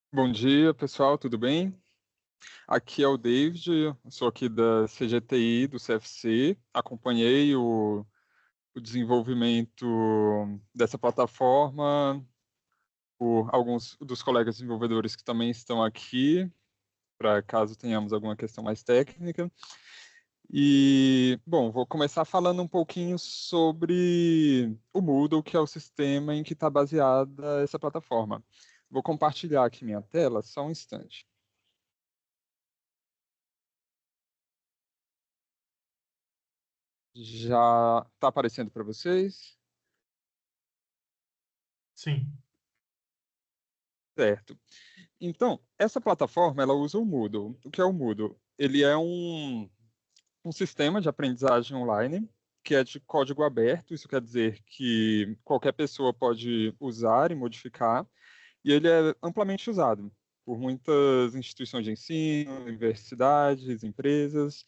Bom dia, pessoal, tudo bem? Aqui é o David, eu sou aqui da CGTI, do CFC. Acompanhei o desenvolvimento dessa plataforma por alguns dos colegas desenvolvedores que também estão aqui, para caso tenhamos alguma questão mais técnica. E, bom, vou começar falando um pouquinho sobre o Moodle, que é o sistema em que está baseada essa plataforma. Vou compartilhar aqui minha tela, só um instante. Já está aparecendo para vocês? Sim. Certo. Então, essa plataforma, ela usa o Moodle. O que é o Moodle? Ele é um sistema de aprendizagem online que é de código aberto. Isso quer dizer que qualquer pessoa pode usar e modificar. E ele é amplamente usado por muitas instituições de ensino, universidades, empresas.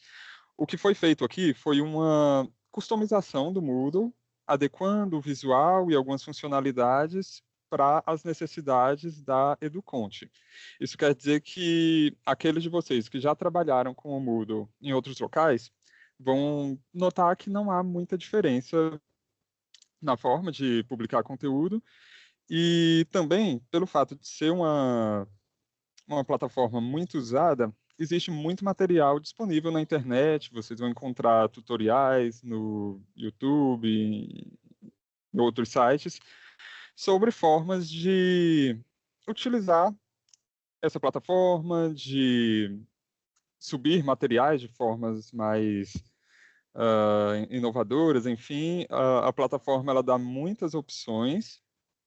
O que foi feito aqui foi uma customização do Moodle, adequando o visual e algumas funcionalidades para as necessidades da Educonte. Isso quer dizer que aqueles de vocês que já trabalharam com o Moodle em outros locais vão notar que não há muita diferença na forma de publicar conteúdo e também pelo fato de ser uma plataforma muito usada, existe muito material disponível na internet. Vocês vão encontrar tutoriais no YouTube, em outros sites, sobre formas de utilizar essa plataforma, de subir materiais de formas mais inovadoras. Enfim, a plataforma ela dá muitas opções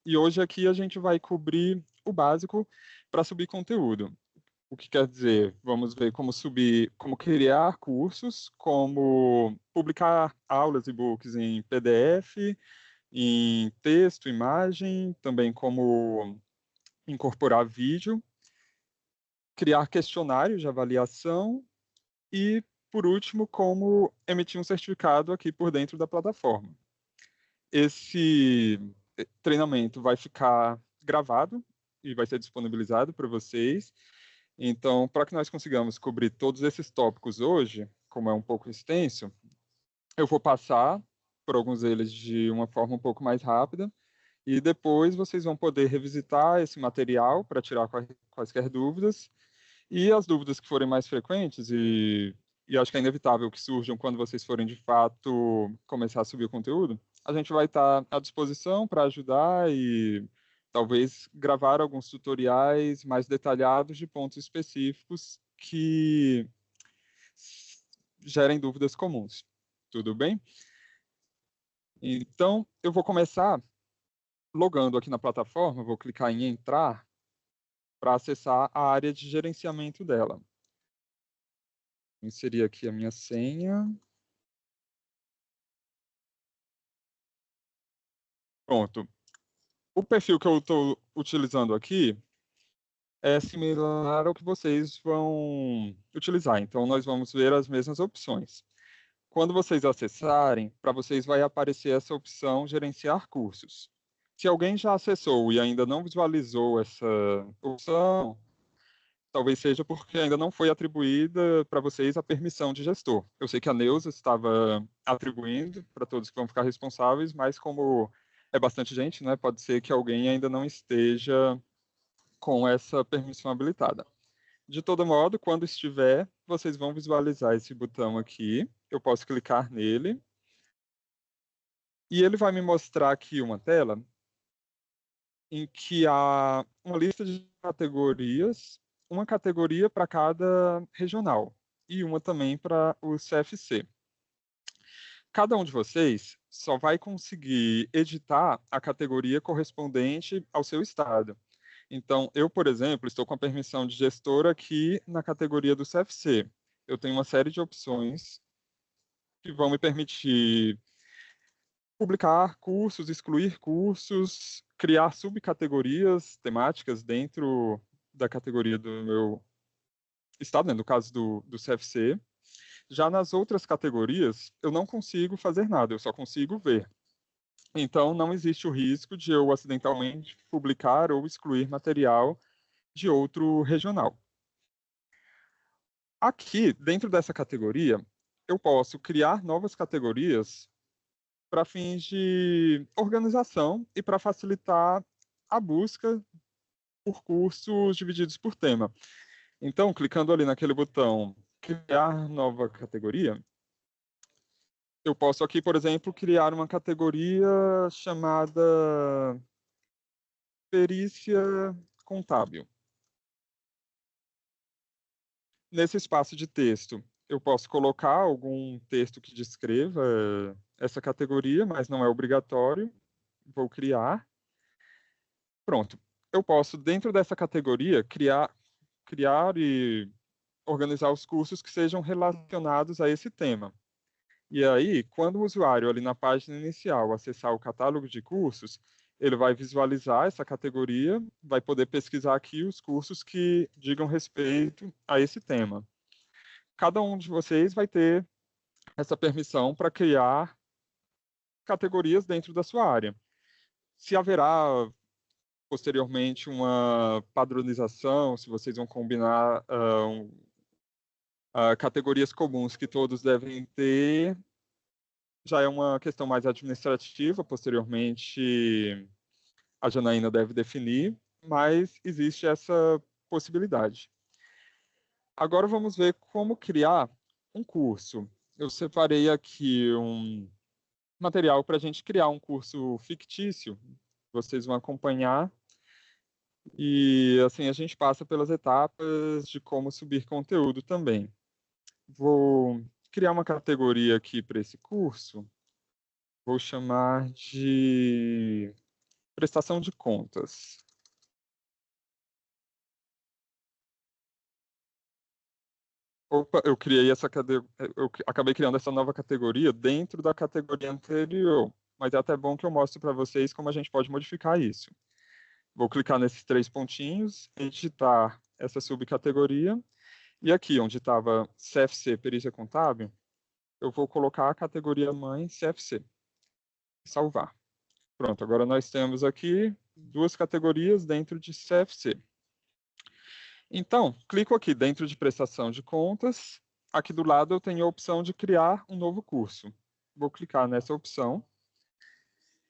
e hoje aqui a gente vai cobrir o básico para subir conteúdo. O que quer dizer, vamos ver como subir, como criar cursos, como publicar aulas e books em PDF, em texto, imagem, também como incorporar vídeo, criar questionários de avaliação e, por último, como emitir um certificado aqui por dentro da plataforma. Esse treinamento vai ficar gravado e vai ser disponibilizado para vocês. Então, para que nós consigamos cobrir todos esses tópicos hoje, como é um pouco extenso, eu vou passar por alguns deles de uma forma um pouco mais rápida e depois vocês vão poder revisitar esse material para tirar quaisquer dúvidas e as dúvidas que forem mais frequentes e acho que é inevitável que surjam quando vocês forem de fato começar a subir o conteúdo, a gente vai estar à disposição para ajudar e talvez gravar alguns tutoriais mais detalhados de pontos específicos que gerem dúvidas comuns. Tudo bem? Então, eu vou começar logando aqui na plataforma, vou clicar em entrar para acessar a área de gerenciamento dela. Vou inserir aqui a minha senha. Pronto. O perfil que eu estou utilizando aqui é similar ao que vocês vão utilizar. Então, nós vamos ver as mesmas opções. Quando vocês acessarem, para vocês vai aparecer essa opção gerenciar cursos. Se alguém já acessou e ainda não visualizou essa opção, talvez seja porque ainda não foi atribuída para vocês a permissão de gestor. Eu sei que a Neuza estava atribuindo para todos que vão ficar responsáveis, mas como é bastante gente, né, pode ser que alguém ainda não esteja com essa permissão habilitada. De todo modo, quando estiver, vocês vão visualizar esse botão aqui. Eu posso clicar nele e ele vai me mostrar aqui uma tela em que há uma lista de categorias, uma categoria para cada regional e uma também para o CFC. Cada um de vocês só vai conseguir editar a categoria correspondente ao seu estado. Então, eu, por exemplo, estou com a permissão de gestor aqui na categoria do CFC. Eu tenho uma série de opções que vão me permitir publicar cursos, excluir cursos, criar subcategorias temáticas dentro da categoria do meu estado, né, no caso do CFC. Já nas outras categorias, eu não consigo fazer nada, eu só consigo ver. Então, não existe o risco de eu acidentalmente publicar ou excluir material de outro regional. Aqui, dentro dessa categoria, eu posso criar novas categorias para fins de organização e para facilitar a busca por cursos divididos por tema. Então, clicando ali naquele botão criar nova categoria, eu posso aqui, por exemplo, criar uma categoria chamada perícia contábil. Nesse espaço de texto, eu posso colocar algum texto que descreva essa categoria, mas não é obrigatório. Vou criar. Pronto. Eu posso, dentro dessa categoria, criar e organizar os cursos que sejam relacionados a esse tema. E aí, quando o usuário ali na página inicial acessar o catálogo de cursos, ele vai visualizar essa categoria, vai poder pesquisar aqui os cursos que digam respeito a esse tema. Cada um de vocês vai ter essa permissão para criar categorias dentro da sua área. Se haverá posteriormente uma padronização, se vocês vão combinar categorias comuns que todos devem ter, já é uma questão mais administrativa, posteriormente a Janaína deve definir, mas existe essa possibilidade. Agora vamos ver como criar um curso. Eu separei aqui um material para a gente criar um curso fictício. Vocês vão acompanhar e assim a gente passa pelas etapas de como subir conteúdo também. Vou criar uma categoria aqui para esse curso. Vou chamar de prestação de contas. Opa, eu acabei criando essa nova categoria dentro da categoria anterior, mas é até bom que eu mostre para vocês como a gente pode modificar isso. Vou clicar nesses 3 pontinhos, editar essa subcategoria, e aqui onde estava CFC, perícia contábil, eu vou colocar a categoria mãe CFC. Salvar. Pronto, agora nós temos aqui 2 categorias dentro de CFC. Então, clico aqui dentro de prestação de contas. Aqui do lado eu tenho a opção de criar um novo curso. Vou clicar nessa opção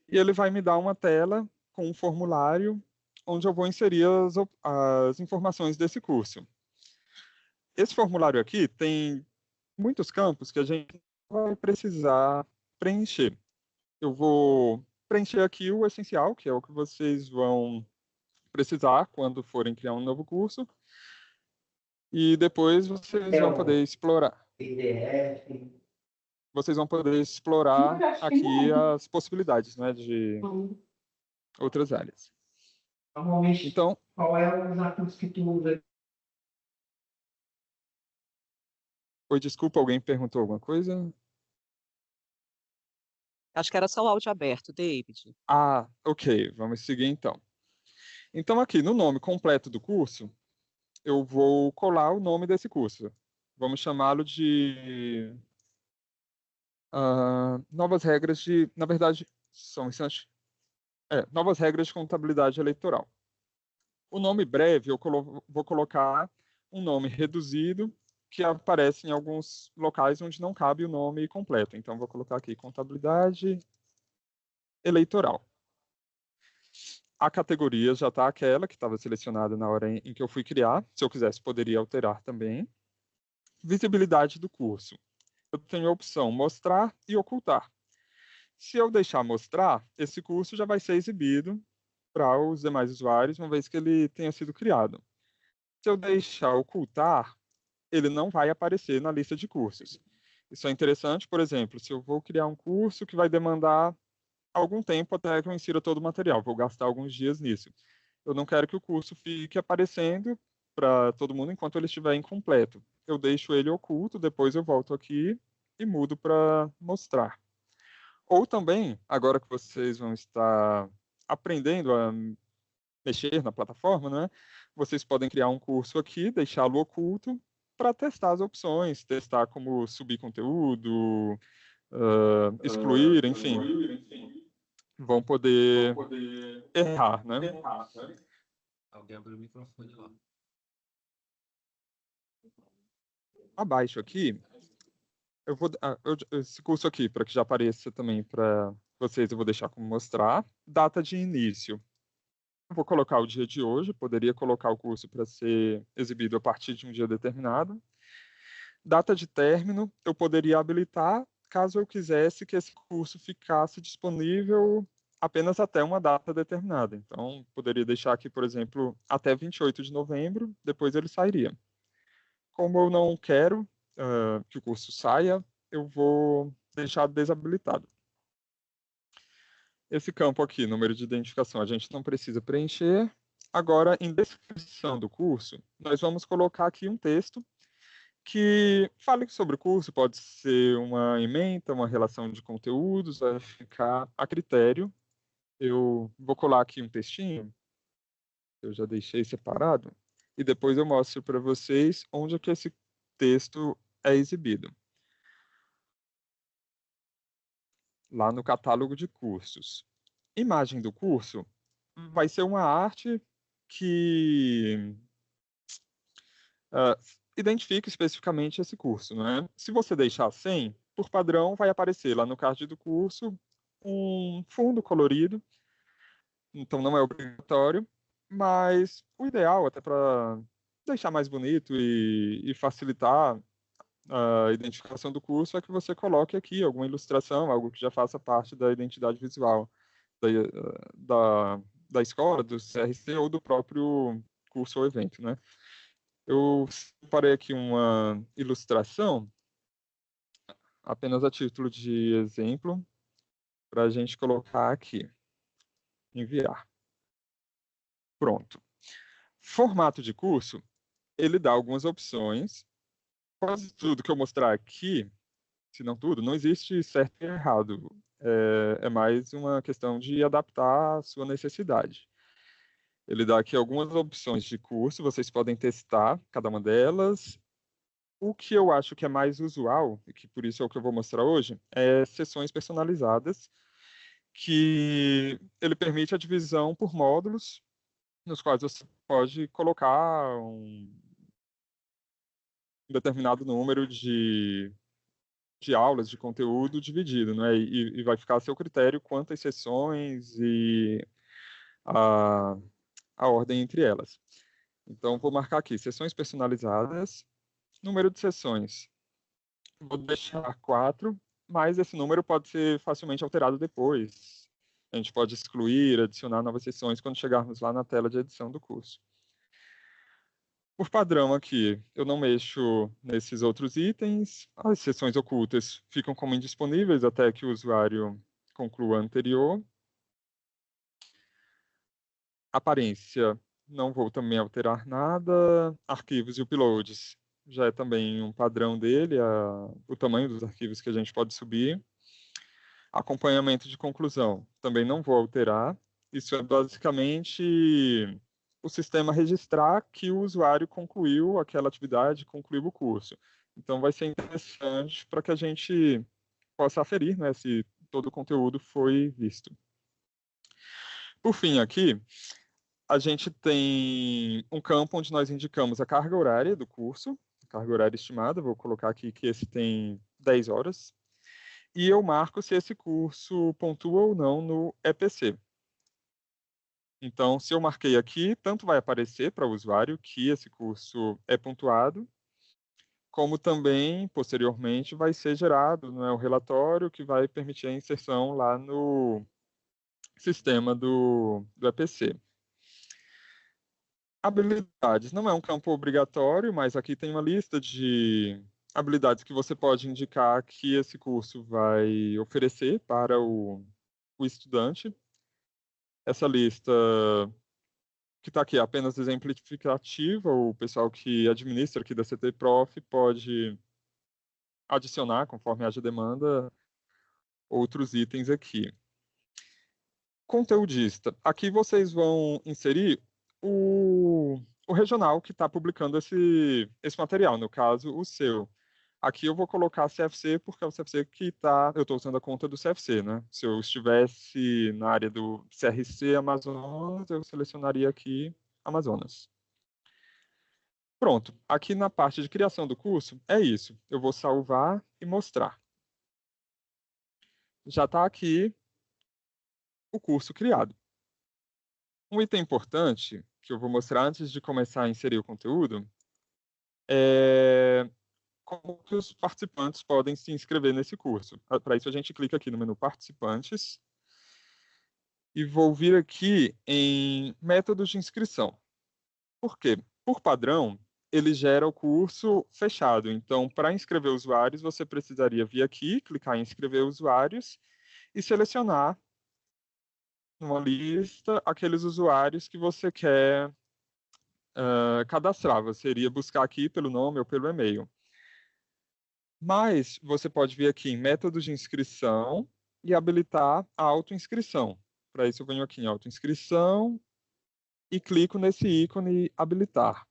e ele vai me dar uma tela com um formulário onde eu vou inserir as informações desse curso. Esse formulário aqui tem muitos campos que a gente vai precisar preencher. Eu vou preencher aqui o essencial, que é o que vocês vão precisar quando forem criar um novo curso. E depois vocês vão poder explorar. Vocês vão poder explorar aqui as possibilidades, né, de outras áreas. Normalmente, então, qual é os ativos que tu usa? Oi, desculpa, alguém perguntou alguma coisa? Acho que era só o áudio aberto, David. Ah, ok, vamos seguir então. Então aqui no nome completo do curso, eu vou colar o nome desse curso. Vamos chamá-lo de novas regras de, na verdade, são instantes, novas regras de contabilidade eleitoral. O nome breve eu vou colocar um nome reduzido que aparece em alguns locais onde não cabe o nome completo. Então vou colocar aqui contabilidade eleitoral. A categoria já está aquela que estava selecionada na hora em que eu fui criar. Se eu quisesse, poderia alterar também. Visibilidade do curso. Eu tenho a opção mostrar e ocultar. Se eu deixar mostrar, esse curso já vai ser exibido para os demais usuários, uma vez que ele tenha sido criado. Se eu deixar ocultar, ele não vai aparecer na lista de cursos. Isso é interessante, por exemplo, se eu vou criar um curso que vai demandar algum tempo até que eu insira todo o material, vou gastar alguns dias nisso. Eu não quero que o curso fique aparecendo para todo mundo enquanto ele estiver incompleto. Eu deixo ele oculto, depois eu volto aqui e mudo para mostrar. Ou também, agora que vocês vão estar aprendendo a mexer na plataforma, né? Vocês podem criar um curso aqui, deixá-lo oculto para testar as opções, testar como subir conteúdo, excluir, enfim. Vão poder errar, né? Alguém abriu o microfone lá. Abaixo aqui, esse curso aqui, para que já apareça também para vocês, eu vou deixar como mostrar. Data de início. Eu vou colocar o dia de hoje, poderia colocar o curso para ser exibido a partir de um dia determinado. Data de término, eu poderia habilitar caso eu quisesse que esse curso ficasse disponível apenas até uma data determinada. Então, poderia deixar aqui, por exemplo, até 28 de novembro, depois ele sairia. Como eu não quero que o curso saia, eu vou deixar desabilitado. Esse campo aqui, número de identificação, a gente não precisa preencher. Agora, em descrição do curso, nós vamos colocar aqui um texto que fale sobre o curso, pode ser uma ementa, uma relação de conteúdos, vai ficar a critério. Eu vou colar aqui um textinho, eu já deixei separado, e depois eu mostro para vocês onde é que esse texto é exibido. Lá no catálogo de cursos. Imagem do curso vai ser uma arte que identifica especificamente esse curso, né? Se você deixar sem, por padrão, vai aparecer lá no card do curso um fundo colorido, então não é obrigatório, mas o ideal, até para deixar mais bonito e facilitar a identificação do curso, é que você coloque aqui alguma ilustração, algo que já faça parte da identidade visual da, da, da escola, do CRC ou do próprio curso ou evento, né? Eu separei aqui uma ilustração, apenas a título de exemplo, para a gente colocar aqui. Enviar. Pronto. Formato de curso, ele dá algumas opções. Quase tudo que eu mostrar aqui, se não tudo, não existe certo e errado. É mais uma questão de adaptar à sua necessidade. Ele dá aqui algumas opções de curso, vocês podem testar cada uma delas. O que eu acho que é mais usual, e que por isso é o que eu vou mostrar hoje, é sessões personalizadas, que ele permite a divisão por módulos, nos quais você pode colocar um determinado número de aulas, de conteúdo dividido, né? E vai ficar a seu critério quantas sessões e a, a ordem entre elas. Então, vou marcar aqui, sessões personalizadas, número de sessões. Vou deixar 4, mas esse número pode ser facilmente alterado depois. A gente pode excluir, adicionar novas sessões quando chegarmos lá na tela de edição do curso. Por padrão aqui, eu não mexo nesses outros itens. As sessões ocultas ficam como indisponíveis até que o usuário conclua a anterior. Aparência, não vou também alterar nada. Arquivos e uploads, já é também um padrão dele, o tamanho dos arquivos que a gente pode subir. Acompanhamento de conclusão, também não vou alterar. Isso é basicamente o sistema registrar que o usuário concluiu aquela atividade, concluiu o curso. Então, vai ser interessante para que a gente possa aferir, né, se todo o conteúdo foi visto. Por fim, aqui, a gente tem um campo onde nós indicamos a carga horária do curso, carga horária estimada, vou colocar aqui que esse tem 10 horas, e eu marco se esse curso pontua ou não no EPC. Então, se eu marquei aqui, tanto vai aparecer para o usuário que esse curso é pontuado, como também, posteriormente, vai ser gerado, né, o relatório que vai permitir a inserção lá no sistema do EPC. Habilidades não é um campo obrigatório, mas aqui tem uma lista de habilidades que você pode indicar que esse curso vai oferecer para o estudante. Essa lista que está aqui é apenas exemplificativa, o pessoal que administra aqui da CT Prof pode adicionar, conforme haja demanda, outros itens aqui. Conteudista. Aqui vocês vão inserir o regional que está publicando esse material, no caso, o seu. Aqui eu vou colocar CFC, porque é o CFC que está... Eu estou usando a conta do CFC, né? Se eu estivesse na área do CRC Amazonas, eu selecionaria aqui Amazonas. Pronto, aqui na parte de criação do curso, é isso. Eu vou salvar e mostrar. Já está aqui o curso criado. Um item importante que eu vou mostrar antes de começar a inserir o conteúdo é como que os participantes podem se inscrever nesse curso. Para isso, a gente clica aqui no menu Participantes e vou vir aqui em Métodos de inscrição. Por quê? Por padrão, ele gera o curso fechado. Então, para inscrever usuários, você precisaria vir aqui, clicar em Inscrever usuários e selecionar numa lista aqueles usuários que você quer cadastrar. Você iria buscar aqui pelo nome ou pelo e-mail. Mas você pode vir aqui em Métodos de inscrição e habilitar a autoinscrição. Para isso, eu venho aqui em Autoinscrição e clico nesse ícone Habilitar.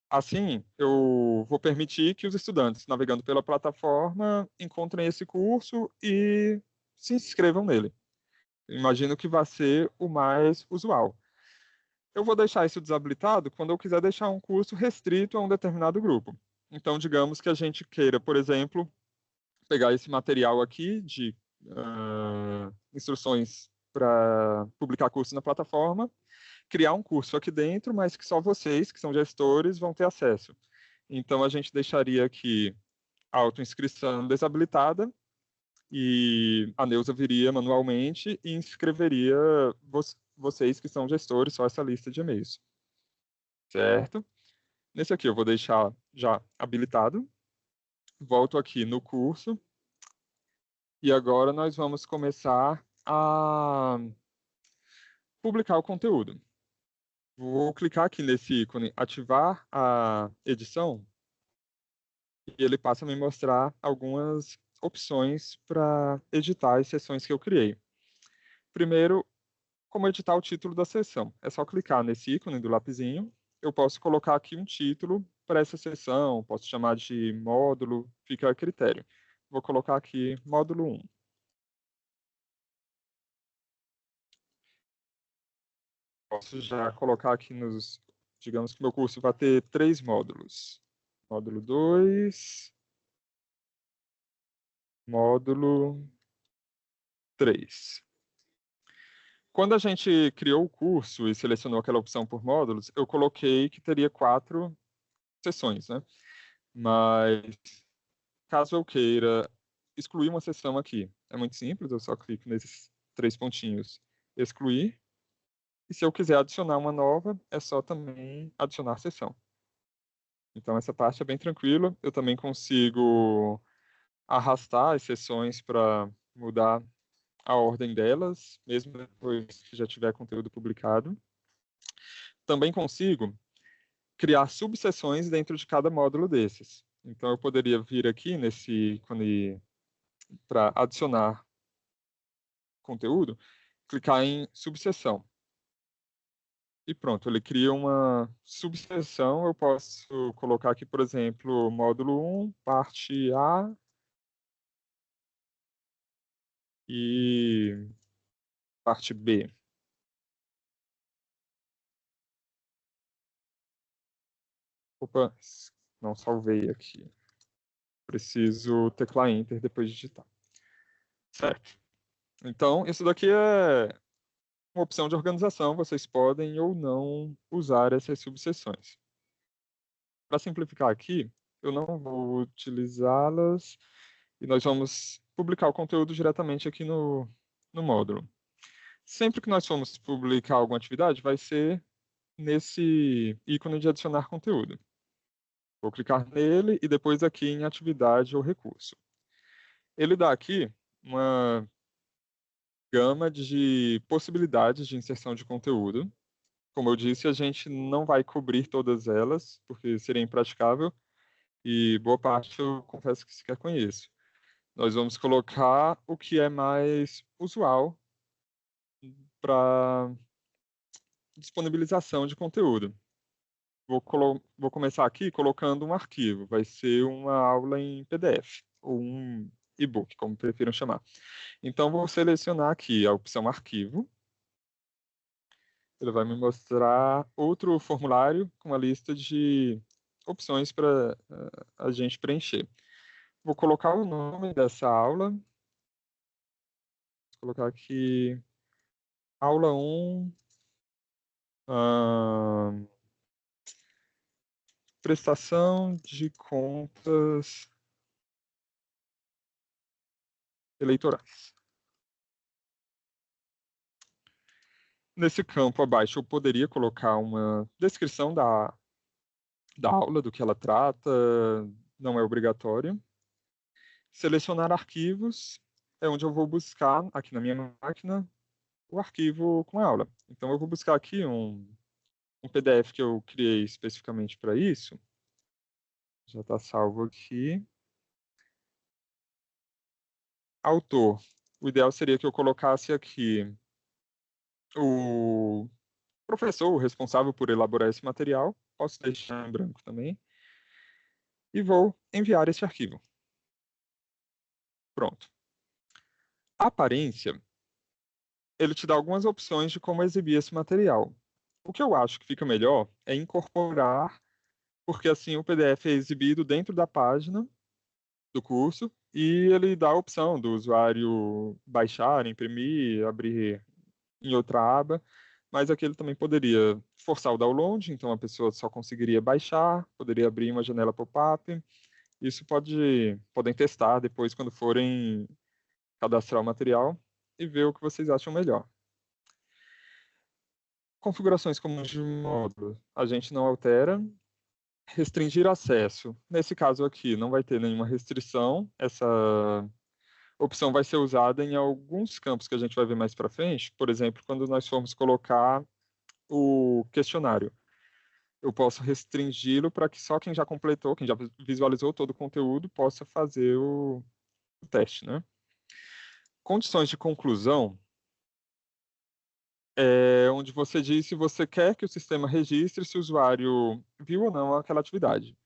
Assim, eu vou permitir que os estudantes, navegando pela plataforma, encontrem esse curso e se inscrevam nele. Imagino que vai ser o mais usual. Eu vou deixar isso desabilitado quando eu quiser deixar um curso restrito a um determinado grupo. Então, digamos que a gente queira, por exemplo, pegar esse material aqui de instruções para publicar curso na plataforma, criar um curso aqui dentro, mas que só vocês, que são gestores, vão ter acesso. Então, a gente deixaria aqui a autoinscrição desabilitada e a Neuza viria manualmente e inscreveria vocês que são gestores, só essa lista de e-mails. Certo? Nesse aqui eu vou deixar já habilitado. Volto aqui no curso. E agora nós vamos começar a publicar o conteúdo. Vou clicar aqui nesse ícone ativar a edição e ele passa a me mostrar algumas opções para editar as sessões que eu criei. Primeiro, como editar o título da sessão. É só clicar nesse ícone do lapisinho. Eu posso colocar aqui um título para essa sessão, posso chamar de módulo, fica a critério. Vou colocar aqui módulo 1. Posso já colocar aqui nos... Digamos que meu curso vai ter 3 módulos. Módulo 2, módulo 3. Quando a gente criou o curso e selecionou aquela opção por módulos, eu coloquei que teria 4 sessões, né? Mas caso eu queira excluir uma sessão aqui, é muito simples, eu só clico nesses 3 pontinhos, excluir. E se eu quiser adicionar uma nova, é só também adicionar sessão. Então essa parte é bem tranquila. Eu também consigo arrastar as sessões para mudar a ordem delas, mesmo depois que já tiver conteúdo publicado. Também consigo criar subseções dentro de cada módulo desses. Então eu poderia vir aqui nesse ícone para adicionar conteúdo, clicar em subseção. E pronto, ele cria uma subseção. Eu posso colocar aqui, por exemplo, módulo 1, parte A e parte B. Opa, não salvei aqui. Preciso teclar Enter depois de digitar. Certo. Então, isso daqui é uma opção de organização. Vocês podem ou não usar essas subseções. Para simplificar aqui, eu não vou utilizá-las e nós vamos publicar o conteúdo diretamente aqui no módulo. Sempre que nós formos publicar alguma atividade, vai ser nesse ícone de adicionar conteúdo. Vou clicar nele e depois aqui em atividade ou recurso. Ele dá aqui uma gama de possibilidades de inserção de conteúdo. Como eu disse, a gente não vai cobrir todas elas, porque seria impraticável, e boa parte eu confesso que sequer conheço. Nós vamos colocar o que é mais usual para disponibilização de conteúdo. Vou começar aqui colocando um arquivo. Vai ser uma aula em PDF, ou um e-book, como prefiram chamar. Então, vou selecionar aqui a opção arquivo. Ele vai me mostrar outro formulário com uma lista de opções para a gente preencher. Vou colocar o nome dessa aula. Vou colocar aqui aula 1, prestação de contas eleitorais. Nesse campo abaixo, eu poderia colocar uma descrição da aula, do que ela trata, não é obrigatório. Selecionar arquivos é onde eu vou buscar, aqui na minha máquina, o arquivo com a aula. Então, eu vou buscar aqui um PDF que eu criei especificamente para isso. Já está salvo aqui. Autor. O ideal seria que eu colocasse aqui o professor, o responsável por elaborar esse material. Posso deixar em branco também. E vou enviar esse arquivo. Pronto. A aparência, ele te dá algumas opções de como exibir esse material. O que eu acho que fica melhor é incorporar, porque assim o PDF é exibido dentro da página do curso e ele dá a opção do usuário baixar, imprimir, abrir em outra aba, mas aqui ele também poderia forçar o download, então a pessoa só conseguiria baixar, poderia abrir uma janela pop-up. Isso podem testar depois quando forem cadastrar o material e ver o que vocês acham melhor. Configurações comuns de módulo, a gente não altera. Restringir acesso. Nesse caso aqui, não vai ter nenhuma restrição. Essa opção vai ser usada em alguns campos que a gente vai ver mais para frente. Por exemplo, quando nós formos colocar o questionário. Eu posso restringi-lo para que só quem já completou, quem já visualizou todo o conteúdo, possa fazer o teste, né? Condições de conclusão é onde você diz se você quer que o sistema registre se o usuário viu ou não aquela atividade.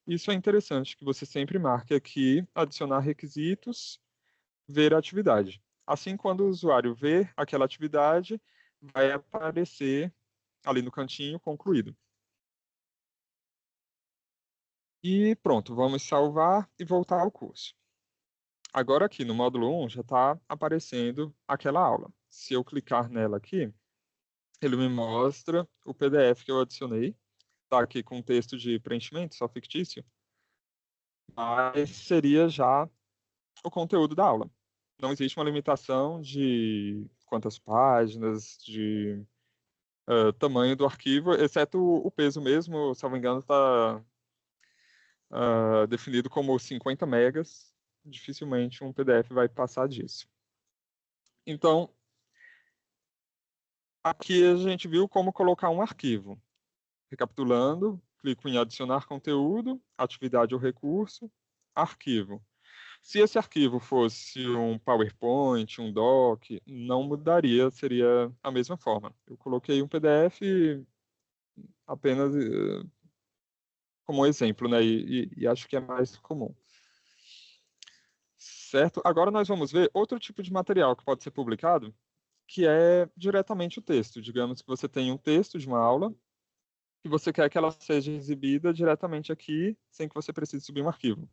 Isso é interessante, que você sempre marque aqui, adicionar requisitos, ver a atividade. Assim, quando o usuário vê aquela atividade, vai aparecer ali no cantinho concluído. E pronto, vamos salvar e voltar ao curso. Agora aqui no módulo 1 já está aparecendo aquela aula. Se eu clicar nela aqui, ele me mostra o PDF que eu adicionei. Está aqui com texto de preenchimento, só fictício. Mas seria já o conteúdo da aula. Não existe uma limitação de quantas páginas, de tamanho do arquivo, exceto o peso mesmo, se não me engano, está definido como 50 megas. Dificilmente um PDF vai passar disso. Então, aqui a gente viu como colocar um arquivo. Recapitulando, clico em adicionar conteúdo, atividade ou recurso, arquivo. Se esse arquivo fosse um PowerPoint, um doc, não mudaria, seria a mesma forma. Eu coloquei um PDF apenas como um exemplo, né? E acho que é mais comum. Certo? Agora nós vamos ver outro tipo de material que pode ser publicado, que é diretamente o texto. Digamos que você tem um texto de uma aula que você quer que ela seja exibida diretamente aqui, sem que você precise subir um arquivo.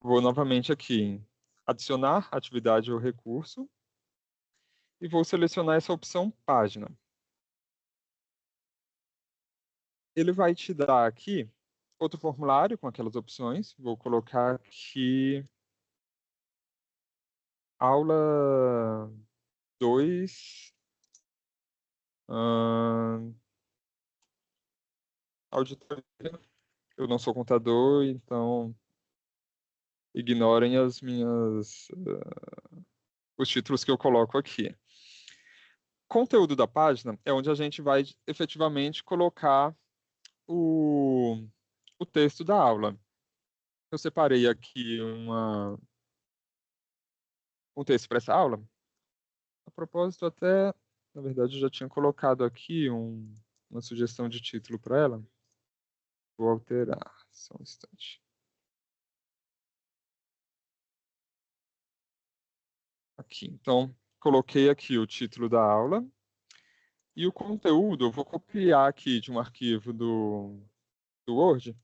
Vou novamente aqui em adicionar atividade ou recurso e vou selecionar essa opção página. Ele vai te dar aqui outro formulário com aquelas opções. Vou colocar aqui aula 2, auditoria. Eu não sou contador, então ignorem os títulos que eu coloco aqui. Conteúdo da página é onde a gente vai efetivamente colocar o texto da aula. Eu separei aqui um texto para essa aula. A propósito, até, na verdade, eu já tinha colocado aqui uma sugestão de título para ela. Vou alterar, só um instante. Aqui, então, coloquei aqui o título da aula. E o conteúdo eu vou copiar aqui de um arquivo do Word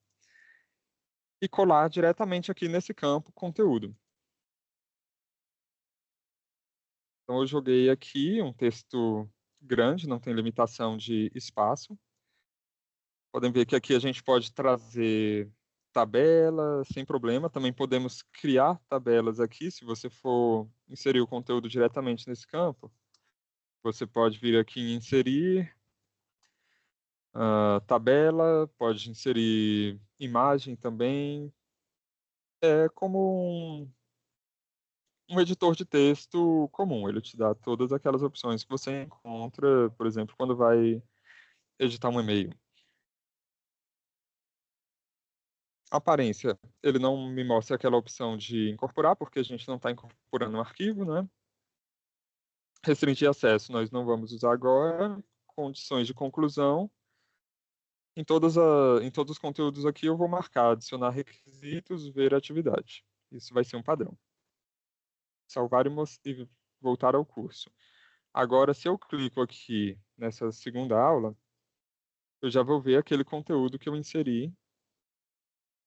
e colar diretamente aqui nesse campo conteúdo. Então eu joguei aqui um texto grande, não tem limitação de espaço. Podem ver que aqui a gente pode trazer tabelas sem problema. Também podemos criar tabelas aqui, se você for inserir o conteúdo diretamente nesse campo. Você pode vir aqui em inserir tabela, pode inserir imagem também. É como um editor de texto comum. Ele te dá todas aquelas opções que você encontra, por exemplo, quando vai editar um e-mail. Aparência, ele não me mostra aquela opção de incorporar, porque a gente não está incorporando um arquivo, né? Restringir acesso, nós não vamos usar agora. Condições de conclusão. Em todos os conteúdos aqui eu vou marcar, adicionar requisitos, ver atividade. Isso vai ser um padrão. Salvar e voltar ao curso. Agora, se eu clico aqui nessa segunda aula, eu já vou ver aquele conteúdo que eu inseri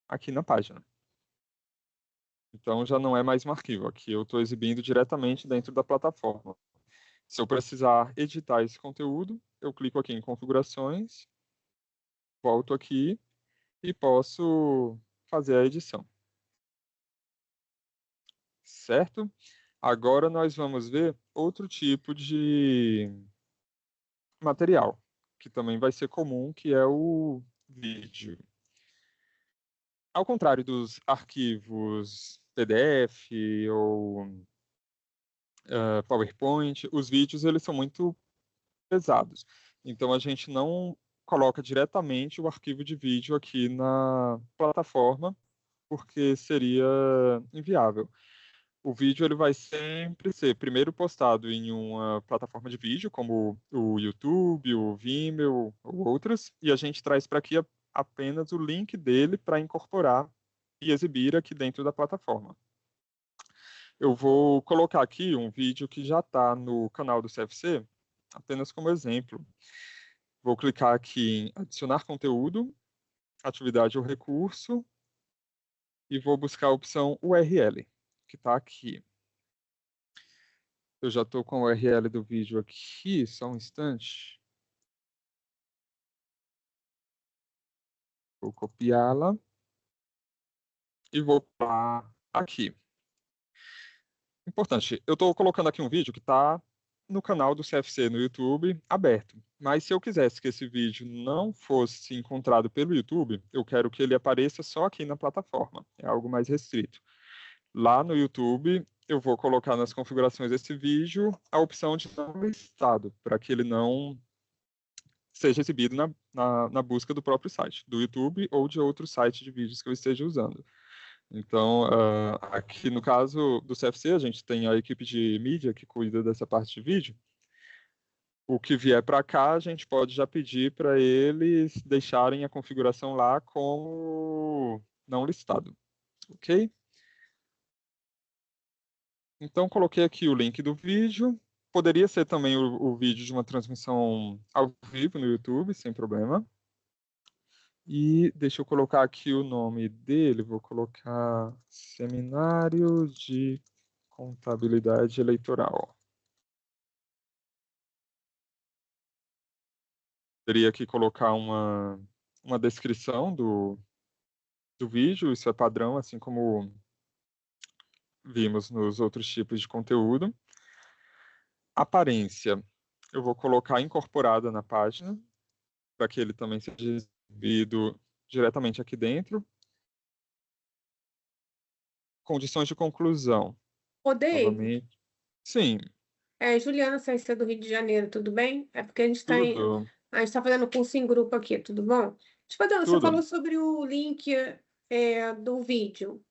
aqui na página. Então, já não é mais um arquivo. Aqui eu estou exibindo diretamente dentro da plataforma. Se eu precisar editar esse conteúdo, eu clico aqui em configurações, volto aqui e posso fazer a edição. Certo? Agora nós vamos ver outro tipo de material, que também vai ser comum, que é o vídeo. Ao contrário dos arquivos PDF ou PowerPoint, os vídeos eles são muito pesados. Então a gente não coloca diretamente o arquivo de vídeo aqui na plataforma, porque seria inviável. O vídeo ele vai sempre ser primeiro postado em uma plataforma de vídeo, como o YouTube, o Vimeo ou outras, e a gente traz para aqui apenas o link dele para incorporar e exibir aqui dentro da plataforma. Eu vou colocar aqui um vídeo que já está no canal do CFC, apenas como exemplo. Vou clicar aqui em adicionar conteúdo, atividade ou recurso, e vou buscar a opção URL, que está aqui. Eu já estou com a URL do vídeo aqui, só um instante. Vou copiá-la e vou para aqui. Importante, eu estou colocando aqui um vídeo que está no canal do CFC no YouTube aberto. Mas se eu quisesse que esse vídeo não fosse encontrado pelo YouTube, eu quero que ele apareça só aqui na plataforma. É algo mais restrito. Lá no YouTube, eu vou colocar nas configurações desse vídeo a opção de não listado, para que ele não seja exibido na busca do próprio site, do YouTube ou de outro site de vídeos que eu esteja usando. Então, aqui no caso do CFC, a gente tem a equipe de mídia que cuida dessa parte de vídeo. O que vier para cá, a gente pode já pedir para eles deixarem a configuração lá como não listado, ok? Então, coloquei aqui o link do vídeo. Poderia ser também o vídeo de uma transmissão ao vivo no YouTube, sem problema. E deixa eu colocar aqui o nome dele, vou colocar Seminário de Contabilidade Eleitoral. Teria aqui colocar uma descrição do vídeo, isso é padrão, assim como vimos nos outros tipos de conteúdo. Aparência, eu vou colocar incorporada na página, para que ele também seja exibido diretamente aqui dentro. Condições de conclusão. Ô, Dave, Novamente. Sim, Juliana CSC do Rio de Janeiro, tudo bem? É porque a gente tudo. está fazendo curso em grupo aqui, tudo bom? Você falou Tudo. sobre o link do vídeo.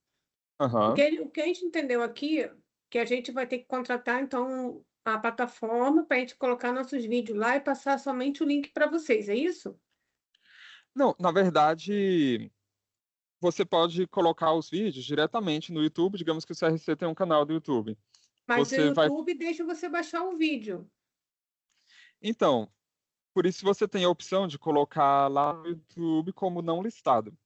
Aham. O que a gente entendeu aqui, que a gente vai ter que contratar, então, a plataforma para a gente colocar nossos vídeos lá e passar somente o link para vocês, é isso? Não, na verdade, você pode colocar os vídeos diretamente no YouTube. Digamos que o CRC tem um canal do YouTube. Mas o Você vai. YouTube deixa você baixar o vídeo. Então, Por isso você tem a opção de colocar lá no YouTube como não listado.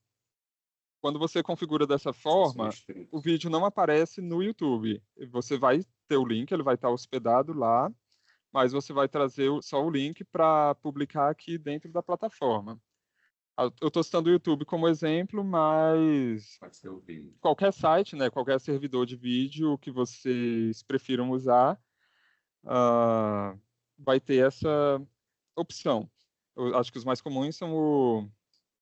Quando você configura dessa forma, o vídeo não aparece no YouTube. Você vai ter o link, ele vai estar hospedado lá, mas você vai trazer só o link para publicar aqui dentro da plataforma. Eu estou citando o YouTube como exemplo, mas qualquer site, né, qualquer servidor de vídeo que vocês prefiram usar, vai ter essa opção. Eu acho que os mais comuns são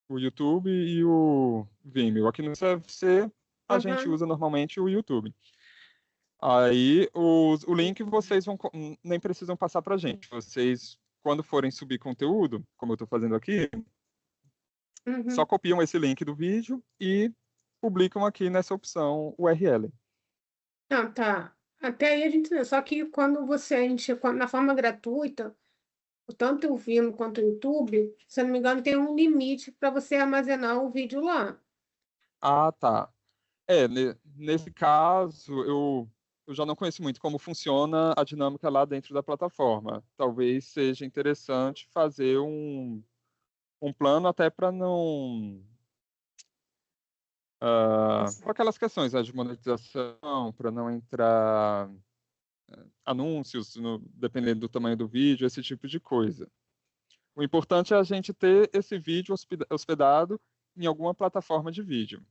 o YouTube e o Vimeo. Aqui no CFC, a gente Uhum. usa normalmente o YouTube. Aí, o link vocês nem precisam passar para a gente. Vocês, quando forem subir conteúdo, como eu estou fazendo aqui, só Uhum. copiam esse link do vídeo e publicam aqui nessa opção URL. Não, tá. Até aí a gente. Só que quando você enche na forma gratuita, tanto o Vimeo quanto o YouTube, se eu não me engano, tem um limite para você armazenar o vídeo lá. Ah, tá. Nesse caso, eu já não conheço muito como funciona a dinâmica lá dentro da plataforma. Talvez seja interessante fazer um plano até para não. Com aquelas questões, né, de monetização, para não entrar anúncios, dependendo do tamanho do vídeo, esse tipo de coisa. O importante é a gente ter esse vídeo hospedado em alguma plataforma de vídeo. Tá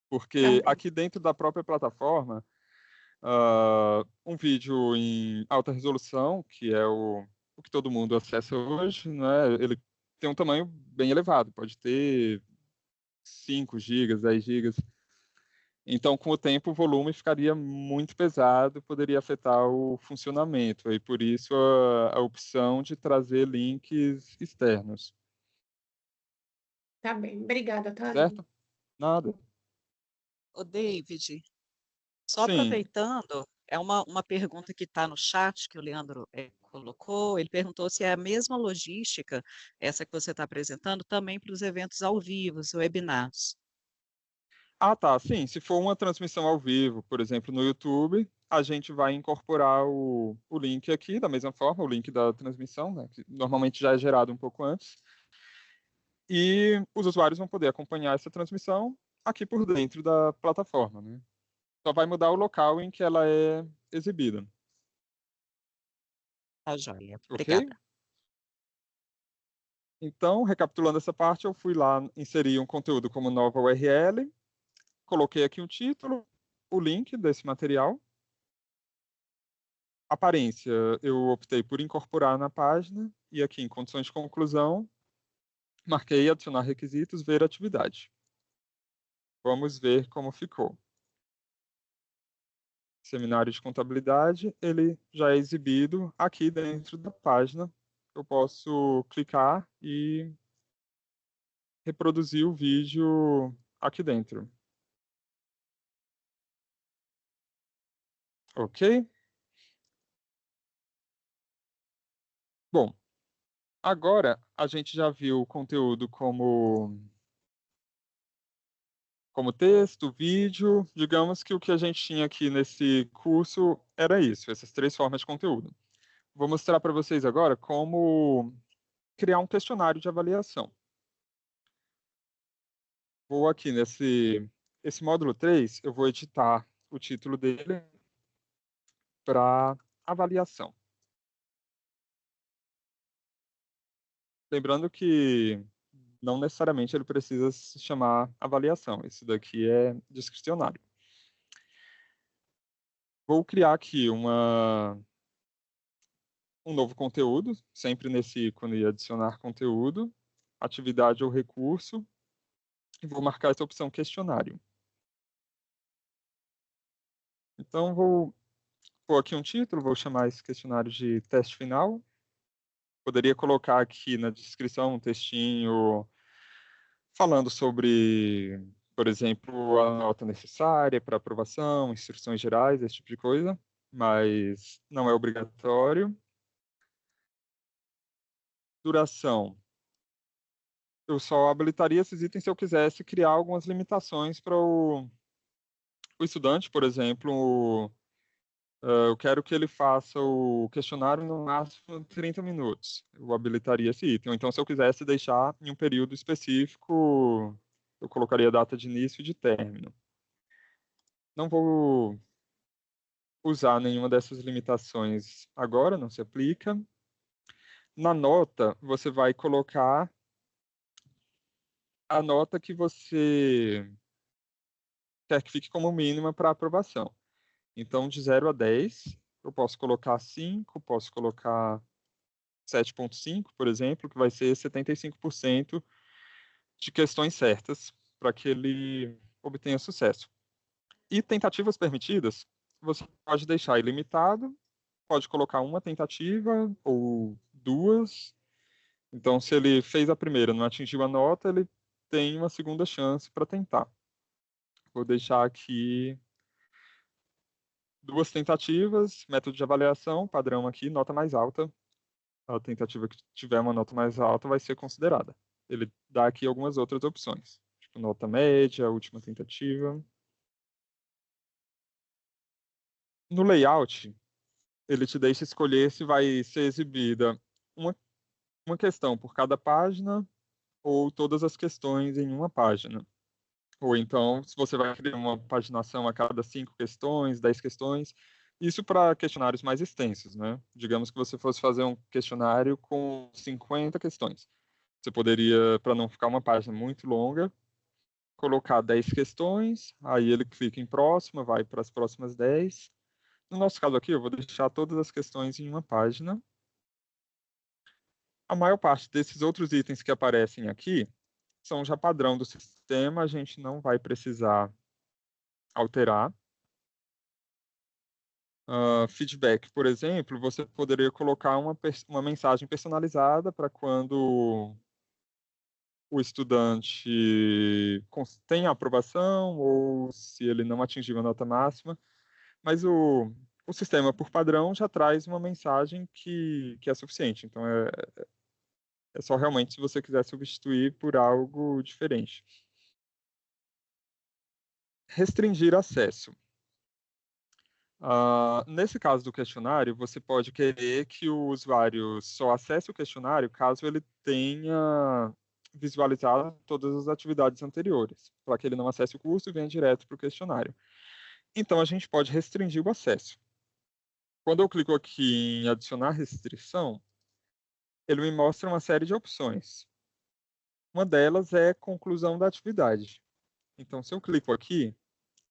Porque bem. aqui dentro da própria plataforma, um vídeo em alta resolução, que é o que todo mundo acessa hoje, né? Ele tem um tamanho bem elevado, pode ter 5 gigas, 10 gigas. Então, com o tempo, o volume ficaria muito pesado, poderia afetar o funcionamento. E por isso a opção de trazer links externos, Tá bem. Obrigada, tá, Aline? certo? Nada. Ô, David, só Sim. aproveitando, é uma pergunta que está no chat que o Leandro colocou. Ele perguntou se é a mesma logística, essa que você está apresentando, também para os eventos ao vivo, os webinars. Ah, tá. Sim, se for uma transmissão ao vivo, por exemplo, no YouTube, a gente vai incorporar o link aqui, da mesma forma, o link da transmissão, né, que normalmente já é gerado um pouco antes, e os usuários vão poder acompanhar essa transmissão aqui por dentro da plataforma, né? Só vai mudar o local em que ela é exibida, Tá, joia. ok? Obrigada. Então, recapitulando essa parte, eu fui lá inserir um conteúdo como nova URL, coloquei aqui o título, o link desse material. Aparência, eu optei por incorporar na página e aqui em condições de conclusão, marquei adicionar requisitos, ver atividade. Vamos ver como ficou. Seminário de contabilidade, ele já é exibido aqui dentro da página. Eu posso clicar e reproduzir o vídeo aqui dentro. Ok? Bom, agora a gente já viu o conteúdo como texto, vídeo. Digamos que o que a gente tinha aqui nesse curso era isso, essas 3 formas de conteúdo. Vou mostrar para vocês agora como criar um questionário de avaliação. Vou aqui esse módulo 3, eu vou editar o título dele para avaliação. Lembrando que não necessariamente ele precisa se chamar avaliação, esse daqui é discricionário. Vou criar aqui um novo conteúdo, sempre nesse ícone adicionar conteúdo, atividade ou recurso, e vou marcar essa opção questionário. Então, vou pôr aqui um título, vou chamar esse questionário de teste final. Poderia colocar aqui na descrição um textinho falando sobre, por exemplo, a nota necessária para aprovação, instruções gerais, esse tipo de coisa, mas não é obrigatório. Duração. Eu só habilitaria esses itens se eu quisesse criar algumas limitações para o estudante, por exemplo, Eu quero que ele faça o questionário no máximo 30 minutos. Eu habilitaria esse item. Ou então, se eu quisesse deixar em um período específico, eu colocaria a data de início e de término. Não vou usar nenhuma dessas limitações agora, não se aplica. Na nota, você vai colocar a nota que você quer que fique como mínima para aprovação. Então, de 0 a 10, eu posso colocar 5, posso colocar 7,5, por exemplo, que vai ser 75% de questões certas para que ele obtenha sucesso. E tentativas permitidas, você pode deixar ilimitado, pode colocar uma tentativa ou duas. Então, se ele fez a primeira, não atingiu a nota, ele tem uma segunda chance para tentar. Vou deixar aqui 2 tentativas, método de avaliação, padrão aqui, nota mais alta. A tentativa que tiver uma nota mais alta vai ser considerada. Ele dá aqui algumas outras opções, tipo nota média, última tentativa. No layout, ele te deixa escolher se vai ser exibida uma, uma questão por cada página ou todas as questões em uma página. Ou então, se você vai criar uma paginação a cada 5 questões, 10 questões, isso para questionários mais extensos, né? Digamos que você fosse fazer um questionário com 50 questões. Você poderia, para não ficar uma página muito longa, colocar 10 questões, aí ele clica em próxima, vai para as próximas 10. No nosso caso aqui, eu vou deixar todas as questões em uma página. A maior parte desses outros itens que aparecem aqui são já padrão do sistema, a gente não vai precisar alterar. Feedback, por exemplo, você poderia colocar uma mensagem personalizada para quando o estudante tem a aprovação ou se ele não atingiu a nota máxima, mas o sistema, por padrão, já traz uma mensagem que é suficiente. Então, é só realmente se você quiser substituir por algo diferente. Restringir acesso. Nesse caso do questionário, você pode querer que o usuário só acesse o questionário caso ele tenha visualizado todas as atividades anteriores, para que ele não acesse o curso e venha direto para o questionário. Então, a gente pode restringir o acesso. Quando eu clico aqui em adicionar restrição, ele me mostra uma série de opções. Uma delas é conclusão da atividade. Então, se eu clico aqui,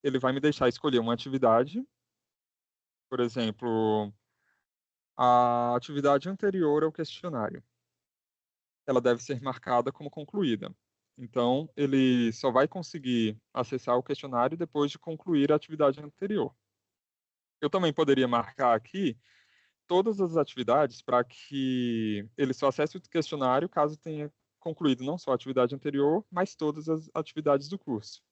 ele vai me deixar escolher uma atividade, por exemplo, a atividade anterior ao questionário. Ela deve ser marcada como concluída. Então, ele só vai conseguir acessar o questionário depois de concluir a atividade anterior. Eu também poderia marcar aqui todas as atividades para que ele só acesse o questionário caso tenha concluído não só a atividade anterior, mas todas as atividades do curso.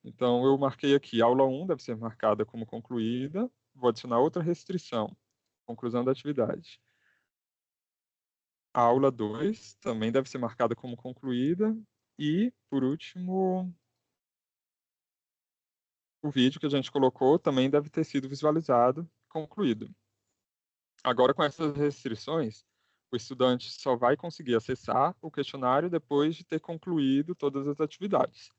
Então, eu marquei aqui, aula 1 deve ser marcada como concluída, vou adicionar outra restrição, conclusão da atividade. A aula 2 também deve ser marcada como concluída. E, por último, o vídeo que a gente colocou também deve ter sido visualizado, concluído. Agora, com essas restrições, o estudante só vai conseguir acessar o questionário depois de ter concluído todas as atividades.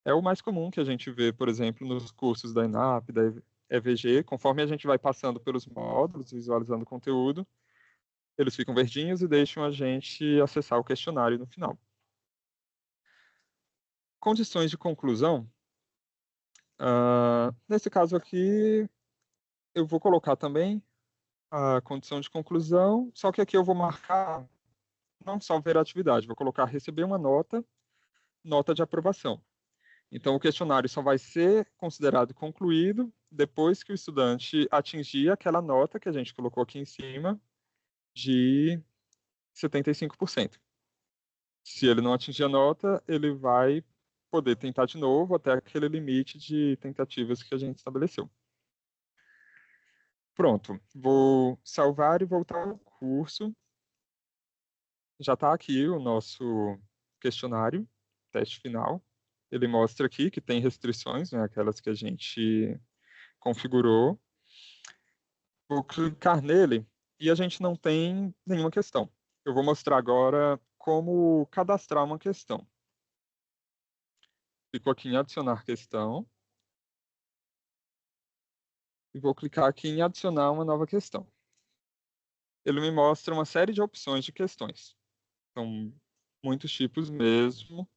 É o mais comum que a gente vê, por exemplo, nos cursos da ENAP, da EVG, conforme a gente vai passando pelos módulos, visualizando o conteúdo, eles ficam verdinhos e deixam a gente acessar o questionário no final. Condições de conclusão. Nesse caso aqui, eu vou colocar também a condição de conclusão, só que aqui eu vou marcar não só ver a atividade, vou colocar receber uma nota, nota de aprovação. Então, o questionário só vai ser considerado concluído depois que o estudante atingir aquela nota que a gente colocou aqui em cima de 75%. Se ele não atingir a nota, ele vai poder tentar de novo até aquele limite de tentativas que a gente estabeleceu. Pronto, vou salvar e voltar ao curso. Já está aqui o nosso questionário, teste final. Ele mostra aqui que tem restrições, né, aquelas que a gente configurou. Vou clicar nele e a gente não tem nenhuma questão. Eu vou mostrar agora como cadastrar uma questão. Clico aqui em adicionar questão. E vou clicar aqui em adicionar uma nova questão. Ele me mostra uma série de opções de questões. São muitos tipos mesmo.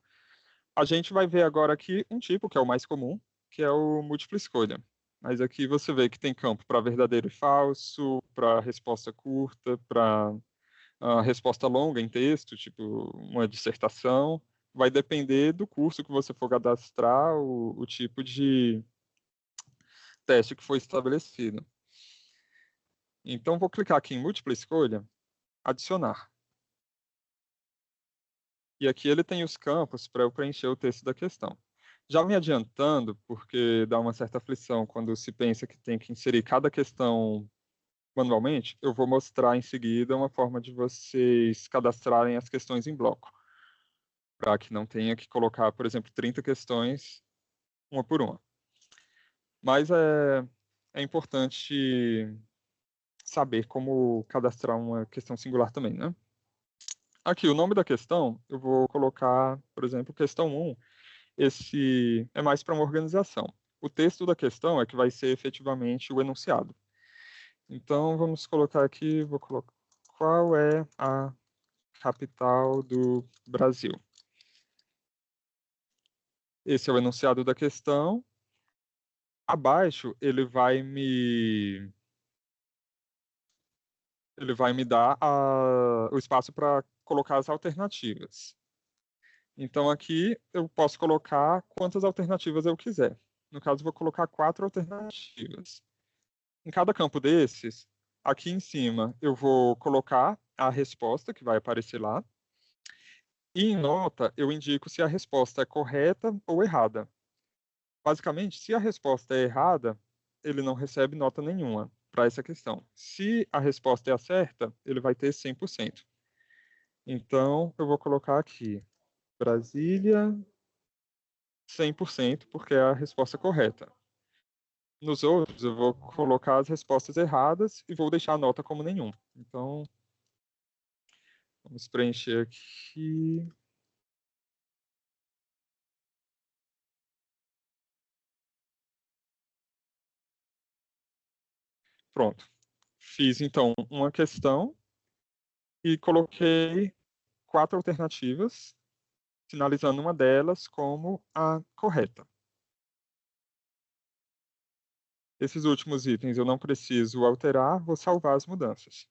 A gente vai ver agora aqui um tipo, que é o mais comum, que é o múltipla escolha. Mas aqui você vê que tem campo para verdadeiro e falso, para resposta curta, para resposta longa em texto, tipo uma dissertação. Vai depender do curso que você for cadastrar, o tipo de teste que foi estabelecido. Então, vou clicar aqui em múltipla escolha, adicionar. E aqui ele tem os campos para eu preencher o texto da questão. Já me adiantando, porque dá uma certa aflição quando se pensa que tem que inserir cada questão manualmente, eu vou mostrar em seguida uma forma de vocês cadastrarem as questões em bloco, para que não tenha que colocar, por exemplo, 30 questões, uma por uma. Mas é importante saber como cadastrar uma questão singular também, né? Aqui, o nome da questão, eu vou colocar, por exemplo, questão 1. Esse é mais para uma organização. O texto da questão é que vai ser efetivamente o enunciado. Então, vamos colocar aqui, vou colocar qual é a capital do Brasil. Esse é o enunciado da questão. Abaixo, ele vai me dar o espaço para colocar as alternativas. Então, aqui eu posso colocar quantas alternativas eu quiser. No caso, vou colocar 4 alternativas. Em cada campo desses, aqui em cima, eu vou colocar a resposta que vai aparecer lá. E em nota, eu indico se a resposta é correta ou errada. Basicamente, se a resposta é errada, ele não recebe nota nenhuma para essa questão. Se a resposta é a certa, ele vai ter 100%. Então, eu vou colocar aqui, Brasília, 100%, porque é a resposta correta. Nos outros, eu vou colocar as respostas erradas e vou deixar a nota como nenhum. Então, vamos preencher aqui. Pronto. Fiz, então, uma questão e coloquei 4 alternativas, sinalizando uma delas como a correta. Esses últimos itens eu não preciso alterar, vou salvar as mudanças.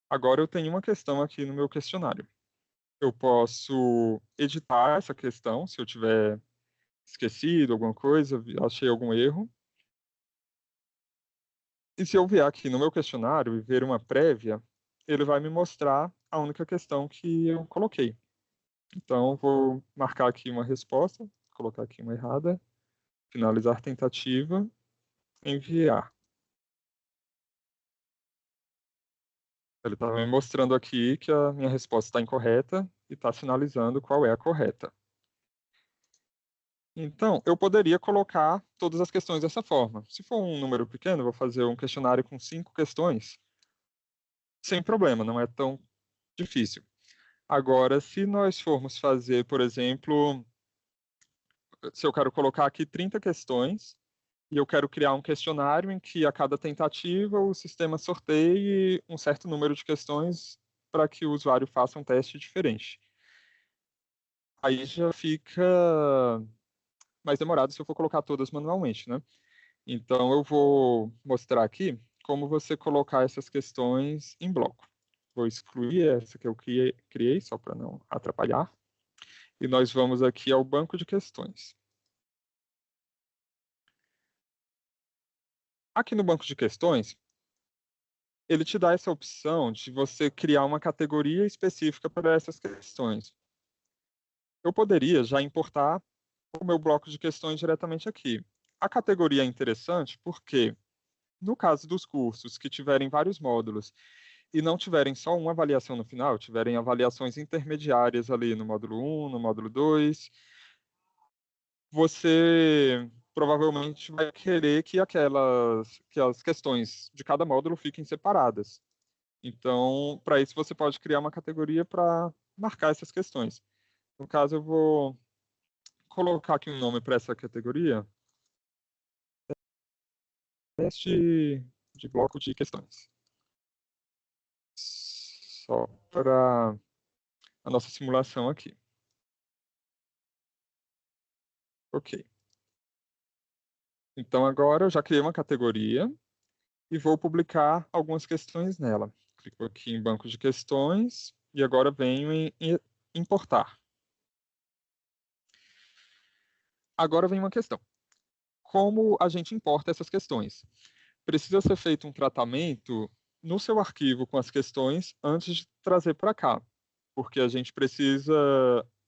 Agora eu tenho uma questão aqui no meu questionário. Eu posso editar essa questão, se eu tiver esquecido alguma coisa, achei algum erro. E se eu vier aqui no meu questionário e ver uma prévia, ele vai me mostrar a única questão que eu coloquei. Então, vou marcar aqui uma resposta, colocar aqui uma errada, finalizar tentativa, enviar. Ele está me mostrando aqui que a minha resposta está incorreta e está sinalizando qual é a correta. Então, eu poderia colocar todas as questões dessa forma. Se for um número pequeno, eu vou fazer um questionário com 5 questões, sem problema, não é tão difícil. Agora, se nós formos fazer, por exemplo, se eu quero colocar aqui 30 questões, e eu quero criar um questionário em que a cada tentativa o sistema sorteie um certo número de questões para que o usuário faça um teste diferente. Aí já fica mais demorado se eu for colocar todas manualmente, né? Então eu vou mostrar aqui como você colocar essas questões em bloco. Vou excluir essa que eu criei só para não atrapalhar. E nós vamos aqui ao banco de questões. Aqui no banco de questões, ele te dá essa opção de você criar uma categoria específica para essas questões. Eu poderia já importar o meu bloco de questões diretamente aqui. A categoria é interessante porque, no caso dos cursos que tiverem vários módulos e não tiverem só uma avaliação no final, tiverem avaliações intermediárias ali no módulo 1, no módulo 2, você provavelmente vai querer que as questões de cada módulo fiquem separadas. Então, para isso, você pode criar uma categoria para marcar essas questões. No caso, eu vou colocar aqui um nome para essa categoria. Teste de bloco de questões. Só para a nossa simulação aqui. Ok. Então, agora eu já criei uma categoria e vou publicar algumas questões nela. Clico aqui em banco de questões e agora venho em importar. Agora vem uma questão. Como a gente importa essas questões? Precisa ser feito um tratamento no seu arquivo com as questões antes de trazer para cá, porque a gente precisa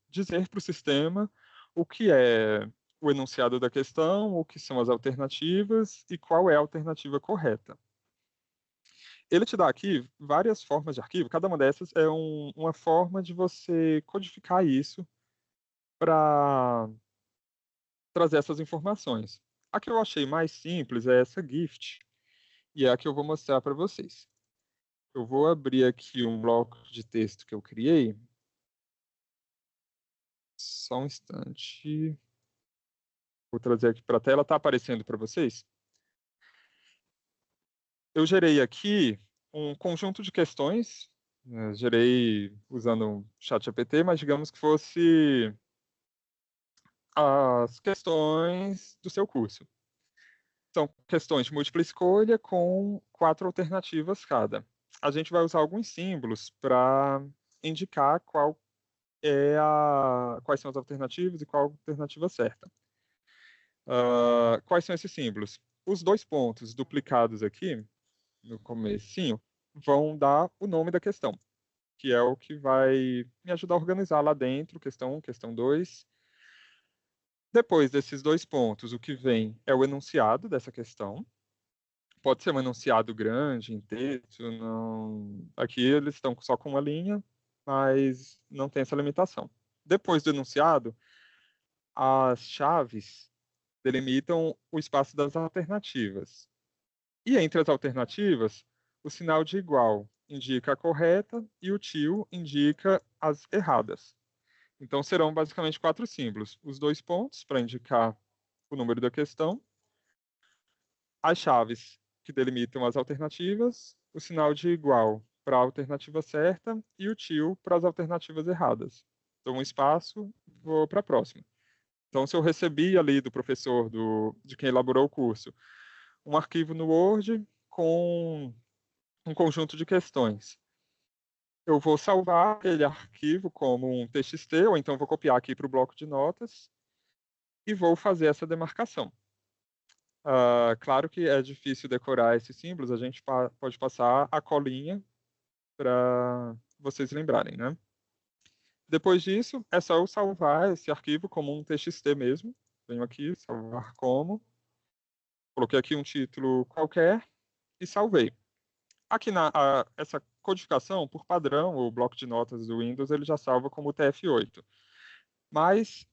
dizer para o sistema o que é o enunciado da questão, o que são as alternativas e qual é a alternativa correta. Ele te dá aqui várias formas de arquivo, cada uma dessas é uma forma de você codificar isso para trazer essas informações. A que eu achei mais simples é essa gift, e é a que eu vou mostrar para vocês. Eu vou abrir aqui um bloco de texto que eu criei. Só um instante. Vou trazer aqui para a tela. Está aparecendo para vocês? Eu gerei aqui um conjunto de questões. Gerei usando o ChatGPT, mas digamos que fosse as questões do seu curso. São questões de múltipla escolha com 4 alternativas cada. A gente vai usar alguns símbolos para indicar quais são as alternativas e qual a alternativa certa. Quais são esses símbolos? Os 2 pontos duplicados aqui, no comecinho, vão dar o nome da questão, que é o que vai me ajudar a organizar lá dentro, questão 1, questão 2. Depois desses 2 pontos, o que vem é o enunciado dessa questão. Pode ser um enunciado grande, em texto, não... Aqui eles estão só com uma linha, mas não tem essa limitação. Depois do enunciado, as chaves delimitam o espaço das alternativas. E entre as alternativas, o sinal de igual indica a correta e o tio indica as erradas. Então serão basicamente 4 símbolos. Os 2 pontos para indicar o número da questão, as chaves que delimitam as alternativas, o sinal de igual para a alternativa certa e o tio para as alternativas erradas. Dou um espaço, vou para a próxima. Então, se eu recebi ali do professor, de quem elaborou o curso, um arquivo no Word com um conjunto de questões, eu vou salvar aquele arquivo como um TXT, ou então vou copiar aqui para o bloco de notas e vou fazer essa demarcação. Claro que é difícil decorar esses símbolos, a gente pode passar a colinha para vocês lembrarem, né? Depois disso, é só eu salvar esse arquivo como um TXT mesmo. Venho aqui, salvar como. Coloquei aqui um título qualquer e salvei. Aqui essa codificação, por padrão, o bloco de notas do Windows, ele já salva como TF8. Mas,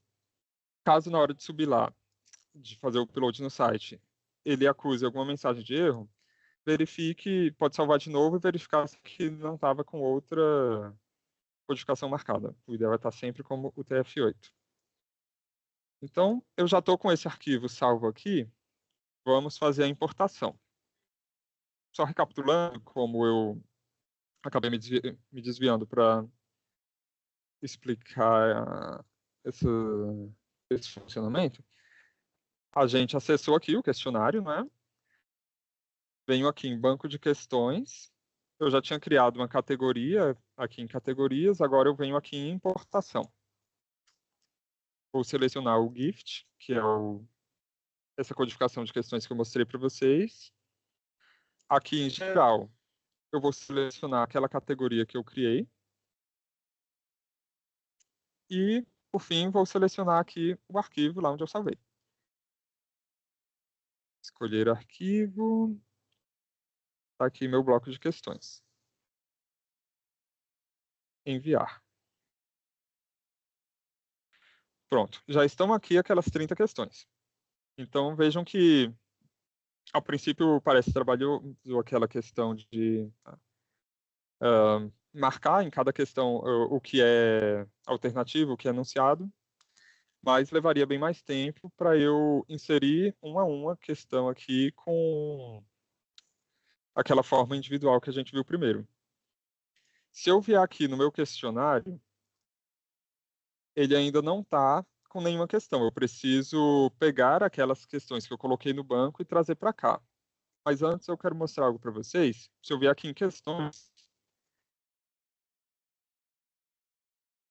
caso na hora de subir lá, de fazer o upload no site, ele acuse alguma mensagem de erro, verifique, pode salvar de novo e verificar que não estava com outra codificação marcada. O ideal é estar sempre como o TF8. Então, eu já estou com esse arquivo salvo aqui. Vamos fazer a importação. Só recapitulando, como eu acabei me desviando para explicar esse funcionamento, a gente acessou aqui o questionário, né? Venho aqui em banco de questões. Eu já tinha criado uma categoria aqui em categorias, agora eu venho aqui em importação. Vou selecionar o gift, que é essa codificação de questões que eu mostrei para vocês. Aqui em geral, eu vou selecionar aquela categoria que eu criei. E, por fim, vou selecionar aqui o arquivo lá onde eu salvei. Escolher arquivo. Está aqui meu bloco de questões. Enviar. Pronto, já estão aqui aquelas 30 questões. Então, vejam que, ao princípio, parece trabalhoso aquela questão de marcar em cada questão o que é alternativo, o que é enunciado, mas levaria bem mais tempo para eu inserir uma a uma questão aqui com aquela forma individual que a gente viu primeiro. Se eu vier aqui no meu questionário, ele ainda não está com nenhuma questão. Eu preciso pegar aquelas questões que eu coloquei no banco e trazer para cá. Mas antes eu quero mostrar algo para vocês. Se eu vier aqui em questões,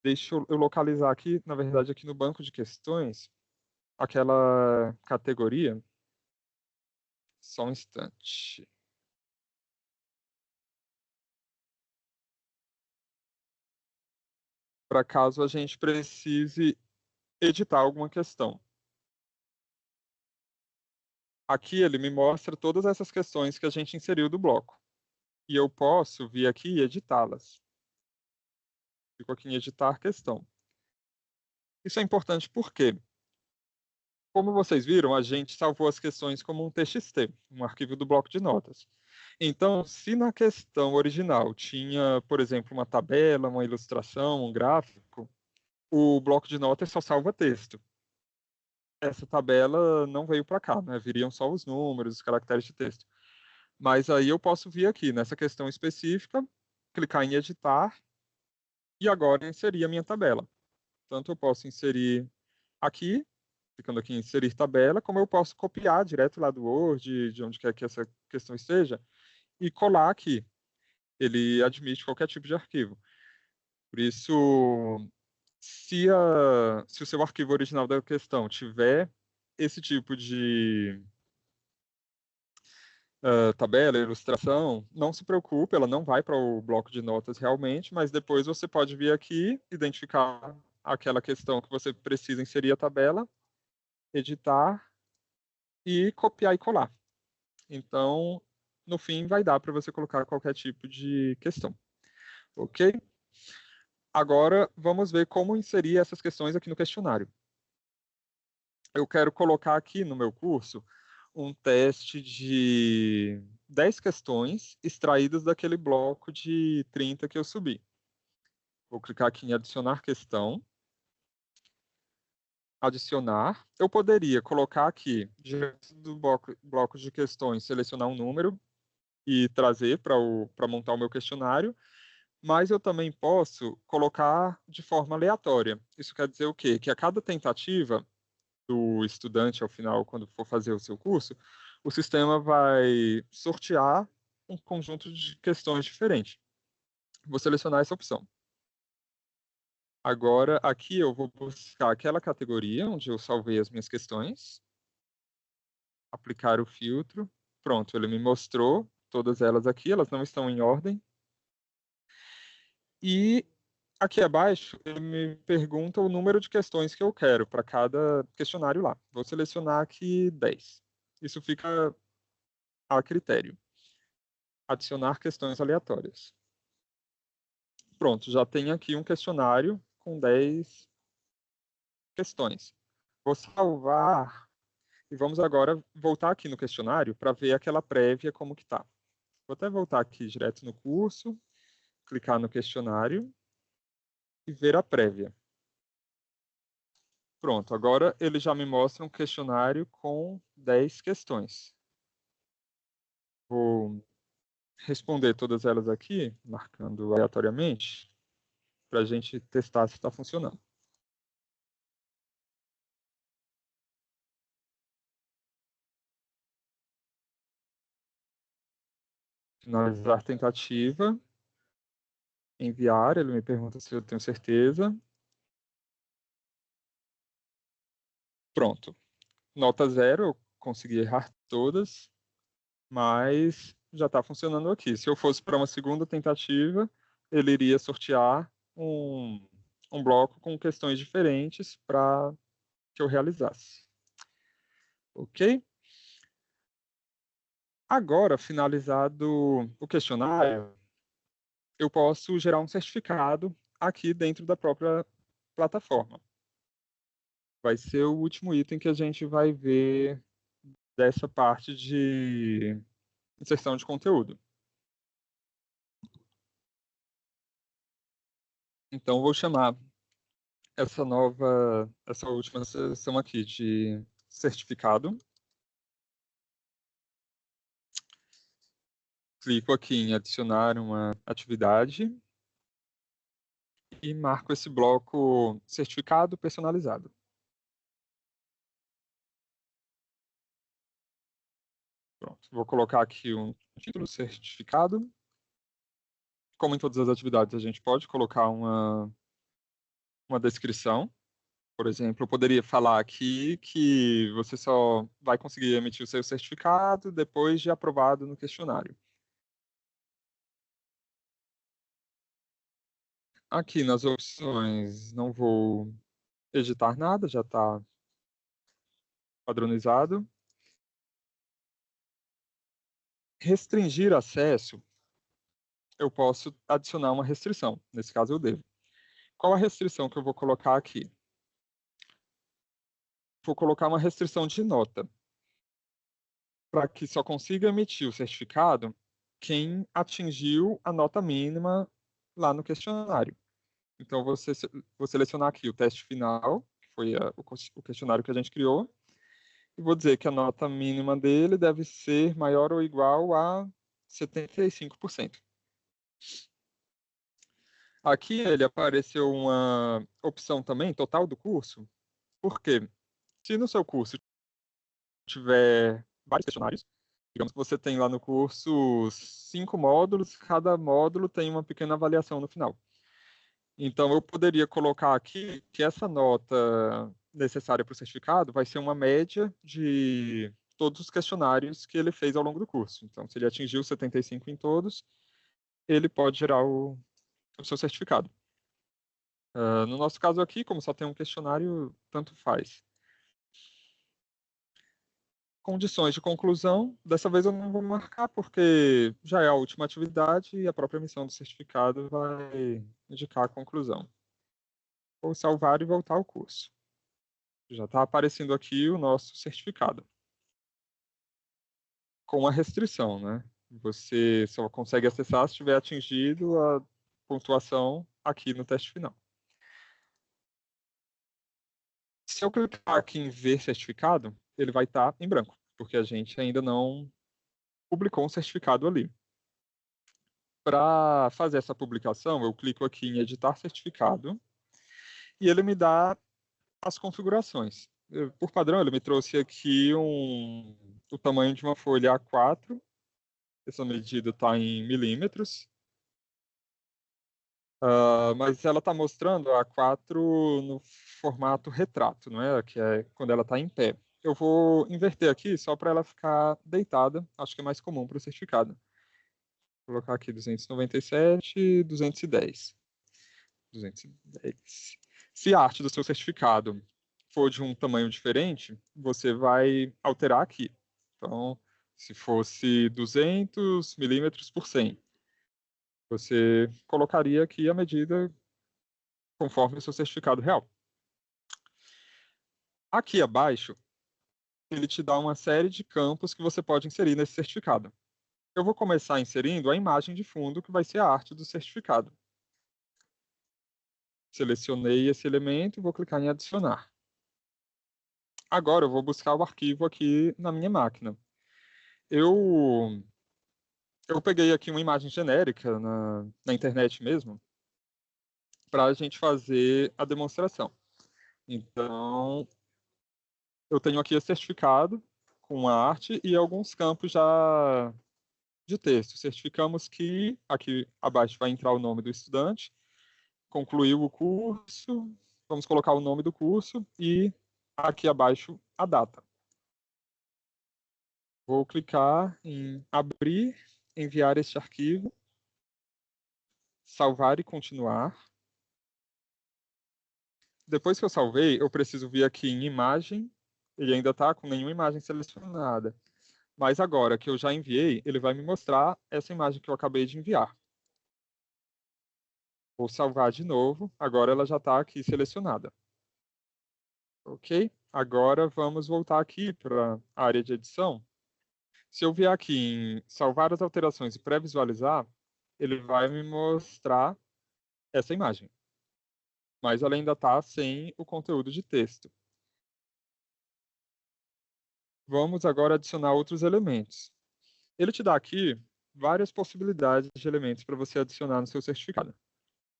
deixa eu localizar aqui, na verdade, aqui no banco de questões, aquela categoria. Só um instante. Para caso a gente precise editar alguma questão. Aqui ele me mostra todas essas questões que a gente inseriu do bloco. E eu posso vir aqui e editá-las. Fico aqui em editar questão. Isso é importante porque, como vocês viram, a gente salvou as questões como um TXT, um arquivo do bloco de notas. Então, se na questão original tinha, por exemplo, uma tabela, uma ilustração, um gráfico, o bloco de notas só salva texto. Essa tabela não veio para cá, né? Viriam só os números, os caracteres de texto. Mas aí eu posso vir aqui nessa questão específica, clicar em editar e agora inserir a minha tabela. Tanto eu posso inserir aqui, clicando aqui em inserir tabela, como eu posso copiar direto lá do Word, de onde quer que essa questão esteja, e colar aqui. Ele admite qualquer tipo de arquivo. Por isso, se o seu arquivo original da questão tiver esse tipo de tabela, ilustração, não se preocupe, ela não vai para o bloco de notas realmente, mas depois você pode vir aqui, identificar aquela questão que você precisa inserir a tabela, editar e copiar e colar. Então, no fim, vai dar para você colocar qualquer tipo de questão. Ok? Agora, vamos ver como inserir essas questões aqui no questionário. Eu quero colocar aqui no meu curso um teste de 10 questões extraídas daquele bloco de 30 que eu subi. Vou clicar aqui em adicionar questão. Adicionar. Eu poderia colocar aqui, direto do bloco de questões, selecionar um número e trazer para montar o meu questionário, mas eu também posso colocar de forma aleatória. Isso quer dizer o quê? Que a cada tentativa do estudante, ao final, quando for fazer o seu curso, o sistema vai sortear um conjunto de questões diferentes. Vou selecionar essa opção. Agora, aqui eu vou buscar aquela categoria onde eu salvei as minhas questões, aplicar o filtro. Pronto, ele me mostrou todas elas aqui, elas não estão em ordem. E aqui abaixo, ele me pergunta o número de questões que eu quero para cada questionário lá. Vou selecionar aqui 10. Isso fica a critério. Adicionar questões aleatórias. Pronto, já tem aqui um questionário com 10 questões. Vou salvar e vamos agora voltar aqui no questionário para ver aquela prévia como que está. Vou até voltar aqui direto no curso, clicar no questionário e ver a prévia. Pronto, agora ele já me mostra um questionário com 10 questões. Vou responder todas elas aqui, marcando aleatoriamente, para a gente testar se está funcionando. Finalizar tentativa. Enviar, ele me pergunta se eu tenho certeza. Pronto. Nota 0, eu consegui errar todas, mas já está funcionando aqui. Se eu fosse para uma segunda tentativa, ele iria sortear um bloco com questões diferentes para que eu realizasse. Ok? Agora, finalizado o questionário, eu posso gerar um certificado aqui dentro da própria plataforma. vai ser o último item que a gente vai ver dessa parte de inserção de conteúdo. Então, vou chamar essa última seção aqui de certificado. Clico aqui em adicionar uma atividade e marco esse bloco certificado personalizado. Pronto, vou colocar aqui um título certificado. Como em todas as atividades, a gente pode colocar uma descrição. Por exemplo, eu poderia falar aqui que você só vai conseguir emitir o seu certificado depois de aprovado no questionário. Aqui nas opções não vou editar nada, já está padronizado. Restringir acesso, eu posso adicionar uma restrição. Nesse caso, eu devo. Qual a restrição que eu vou colocar aqui? Vou colocar uma restrição de nota, para que só consiga emitir o certificado quem atingiu a nota mínima lá no questionário. Então, vou selecionar aqui o teste final, que foi o questionário que a gente criou, e vou dizer que a nota mínima dele deve ser maior ou igual a 75%. Aqui ele apareceu uma opção também, total do curso, porque se no seu curso tiver vários questionários, digamos que você tem lá no curso 5 módulos, cada módulo tem uma pequena avaliação no final. Então, eu poderia colocar aqui que essa nota necessária para o certificado vai ser uma média de todos os questionários que ele fez ao longo do curso. Então, se ele atingiu 75 em todos, ele pode gerar o seu certificado. No nosso caso aqui, como só tem um questionário, tanto faz. Condições de conclusão, dessa vez eu não vou marcar, porque já é a última atividade e a própria emissão do certificado vai indicar a conclusão. Vou salvar e voltar ao curso. Já está aparecendo aqui o nosso certificado. Com a restrição, né? Você só consegue acessar se tiver atingido a pontuação aqui no teste final. Se eu clicar aqui em ver certificado, ele vai estar em branco, porque a gente ainda não publicou um certificado ali. Para fazer essa publicação, eu clico aqui em editar certificado e ele me dá as configurações. Por padrão, ele me trouxe aqui o tamanho de uma folha A4. Essa medida está em milímetros. Mas ela está mostrando a A4 no formato retrato, não é? Que é quando ela está em pé. Eu vou inverter aqui só para ela ficar deitada. Acho que é mais comum para o certificado. Vou colocar aqui 297, 210. 210. Se a arte do seu certificado for de um tamanho diferente, você vai alterar aqui. Então, se fosse 200 milímetros por 100, você colocaria aqui a medida conforme o seu certificado real. Aqui abaixo, ele te dá uma série de campos que você pode inserir nesse certificado. Eu vou começar inserindo a imagem de fundo, que vai ser a arte do certificado. Selecionei esse elemento e vou clicar em adicionar. Agora eu vou buscar o arquivo aqui na minha máquina. Eu peguei aqui uma imagem genérica na internet mesmo, para a gente fazer a demonstração. Então, eu tenho aqui esse certificado com a arte e alguns campos já de texto. Certificamos que aqui abaixo vai entrar o nome do estudante, concluiu o curso, vamos colocar o nome do curso e aqui abaixo a data. Vou clicar em abrir, enviar este arquivo, salvar e continuar. Depois que eu salvei, eu preciso vir aqui em imagem, ele ainda está com nenhuma imagem selecionada. Mas agora que eu já enviei, ele vai me mostrar essa imagem que eu acabei de enviar. Vou salvar de novo, agora ela já está aqui selecionada. Ok? Agora vamos voltar aqui para a área de edição. Se eu vier aqui em salvar as alterações e pré-visualizar, ele vai me mostrar essa imagem. Mas ela ainda está sem o conteúdo de texto. Vamos agora adicionar outros elementos. Ele te dá aqui várias possibilidades de elementos para você adicionar no seu certificado.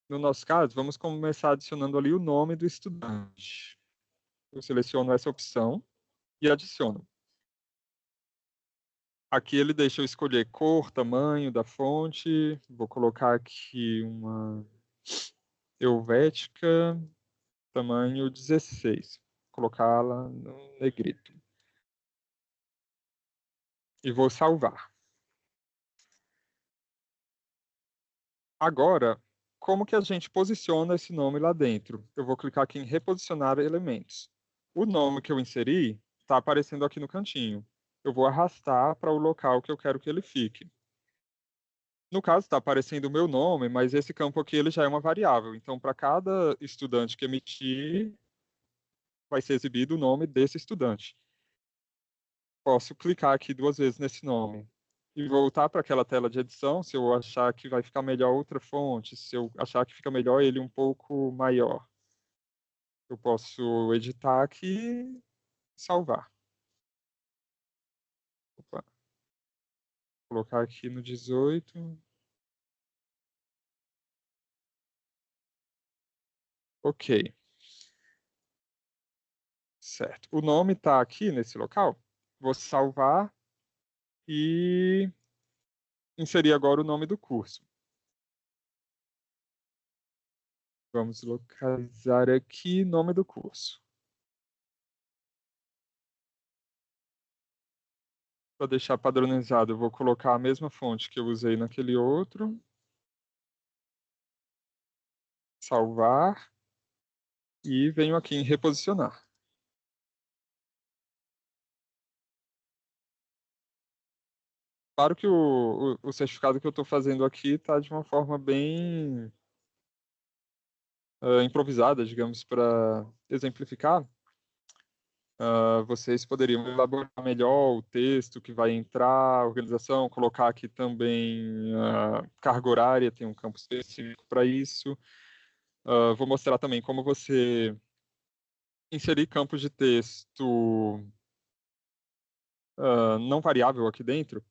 No nosso caso, vamos começar adicionando ali o nome do estudante. Eu seleciono essa opção e adiciono. Aqui ele deixa eu escolher cor, tamanho da fonte. Vou colocar aqui uma Helvética, tamanho 16. Vou colocá-la no negrito. E vou salvar. Agora, como que a gente posiciona esse nome lá dentro? Eu vou clicar aqui em reposicionar elementos. O nome que eu inseri está aparecendo aqui no cantinho. Eu vou arrastar para o local que eu quero que ele fique. No caso, está aparecendo o meu nome, mas esse campo aqui ele já é uma variável. Então, para cada estudante que emitir, vai ser exibido o nome desse estudante. Posso clicar aqui 2 vezes nesse nome e voltar para aquela tela de edição, se eu achar que vai ficar melhor outra fonte, se eu achar que fica melhor ele um pouco maior. Eu posso editar aqui e salvar. Opa. Vou colocar aqui no 18. Ok. Certo. O nome está aqui nesse local. Vou salvar e inserir agora o nome do curso. Vamos localizar aqui nome do curso. Para deixar padronizado, eu vou colocar a mesma fonte que eu usei naquele outro. Salvar. E venho aqui em reposicionar. Claro que o certificado que eu estou fazendo aqui está de uma forma bem improvisada, digamos, para exemplificar. Vocês poderiam elaborar melhor o texto que vai entrar, a organização, colocar aqui também carga horária, tem um campo específico para isso. Vou mostrar também como você inserir campos de texto não variável aqui dentro.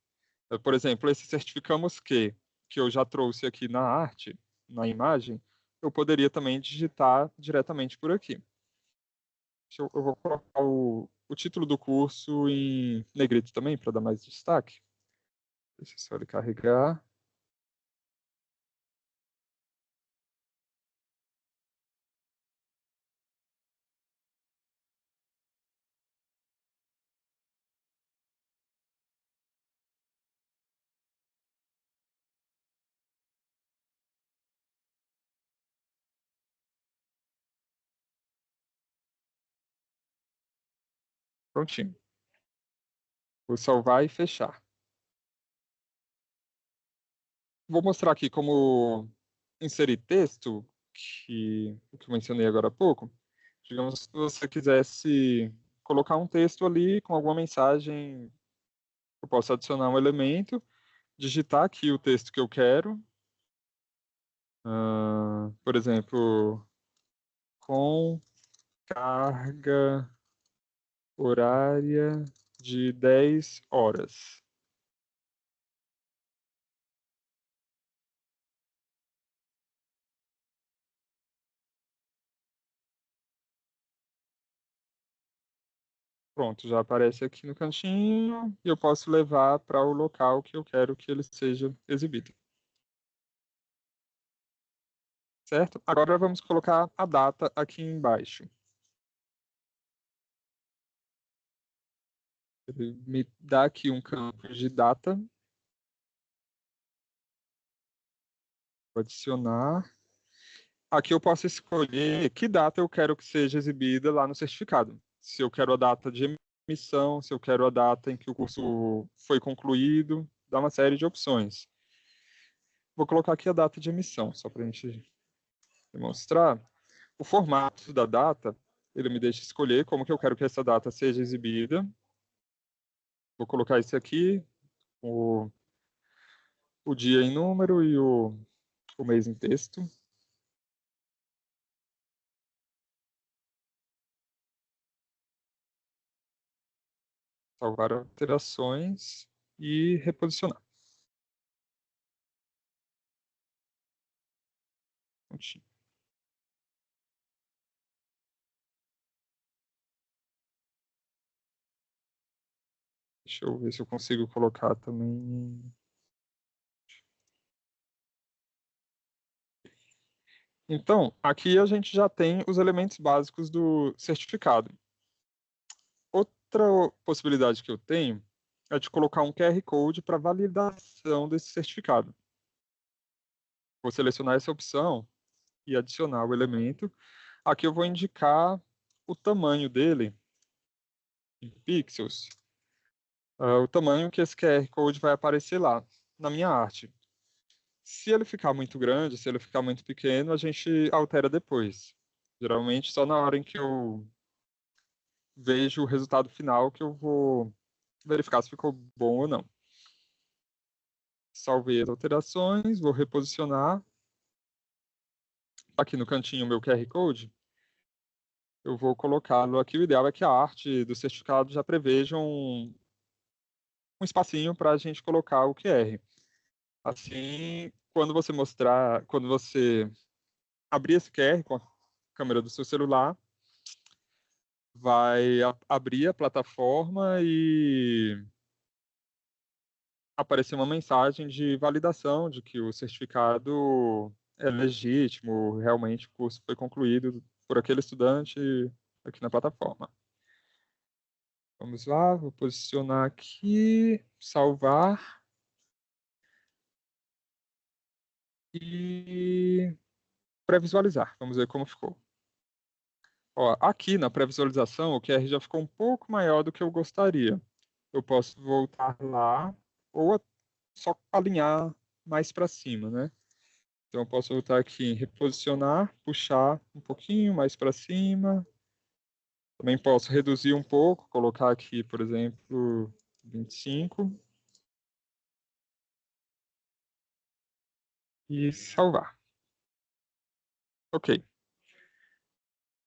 Por exemplo, esse certificamos que eu já trouxe aqui na arte, na imagem, eu poderia também digitar diretamente por aqui. Eu vou colocar o título do curso em negrito também, para dar mais destaque. Deixa só ele carregar. Prontinho. Vou salvar e fechar. Vou mostrar aqui como inserir texto, o que eu mencionei agora há pouco. Digamos que você quisesse colocar um texto ali com alguma mensagem, eu posso adicionar um elemento, digitar aqui o texto que eu quero. Por exemplo, com carga horária de 10 horas. Pronto, já aparece aqui no cantinho e eu posso levar para o local que eu quero que ele seja exibido. Certo? Agora vamos colocar a data aqui embaixo. Ele me dá aqui um campo de data. Vou adicionar. Aqui eu posso escolher que data eu quero que seja exibida lá no certificado. Se eu quero a data de emissão, se eu quero a data em que o curso foi concluído, dá uma série de opções. Vou colocar aqui a data de emissão, só para a gente demonstrar. O formato da data ele me deixa escolher como que eu quero que essa data seja exibida. Vou colocar esse aqui, o dia em número e o mês em texto. Salvar alterações e reposicionar. Prontinho. Deixa eu ver se eu consigo colocar também. Então, aqui a gente já tem os elementos básicos do certificado. Outra possibilidade que eu tenho é de colocar um QR Code para validação desse certificado. Vou selecionar essa opção e adicionar o elemento. Aqui eu vou indicar o tamanho dele em pixels, o tamanho que esse QR Code vai aparecer lá na minha arte. Se ele ficar muito grande, se ele ficar muito pequeno, a gente altera depois. Geralmente só na hora em que eu vejo o resultado final que eu vou verificar se ficou bom ou não. Salvei as alterações, vou reposicionar. Aqui no cantinho o meu QR Code, eu vou colocá-lo aqui. O ideal é que a arte do certificado já preveja um espacinho para a gente colocar o QR. Assim, quando você abrir esse QR com a câmera do seu celular, vai abrir a plataforma e aparecer uma mensagem de validação de que o certificado é legítimo, realmente o curso foi concluído por aquele estudante aqui na plataforma. Vamos lá, vou posicionar aqui, salvar. E pré-visualizar. Vamos ver como ficou. Ó, aqui na pré-visualização, o QR já ficou um pouco maior do que eu gostaria. Eu posso voltar lá ou só alinhar mais para cima, né? Então, eu posso voltar aqui em reposicionar, puxar um pouquinho mais para cima. Também posso reduzir um pouco, colocar aqui, por exemplo, 25. E salvar. Ok.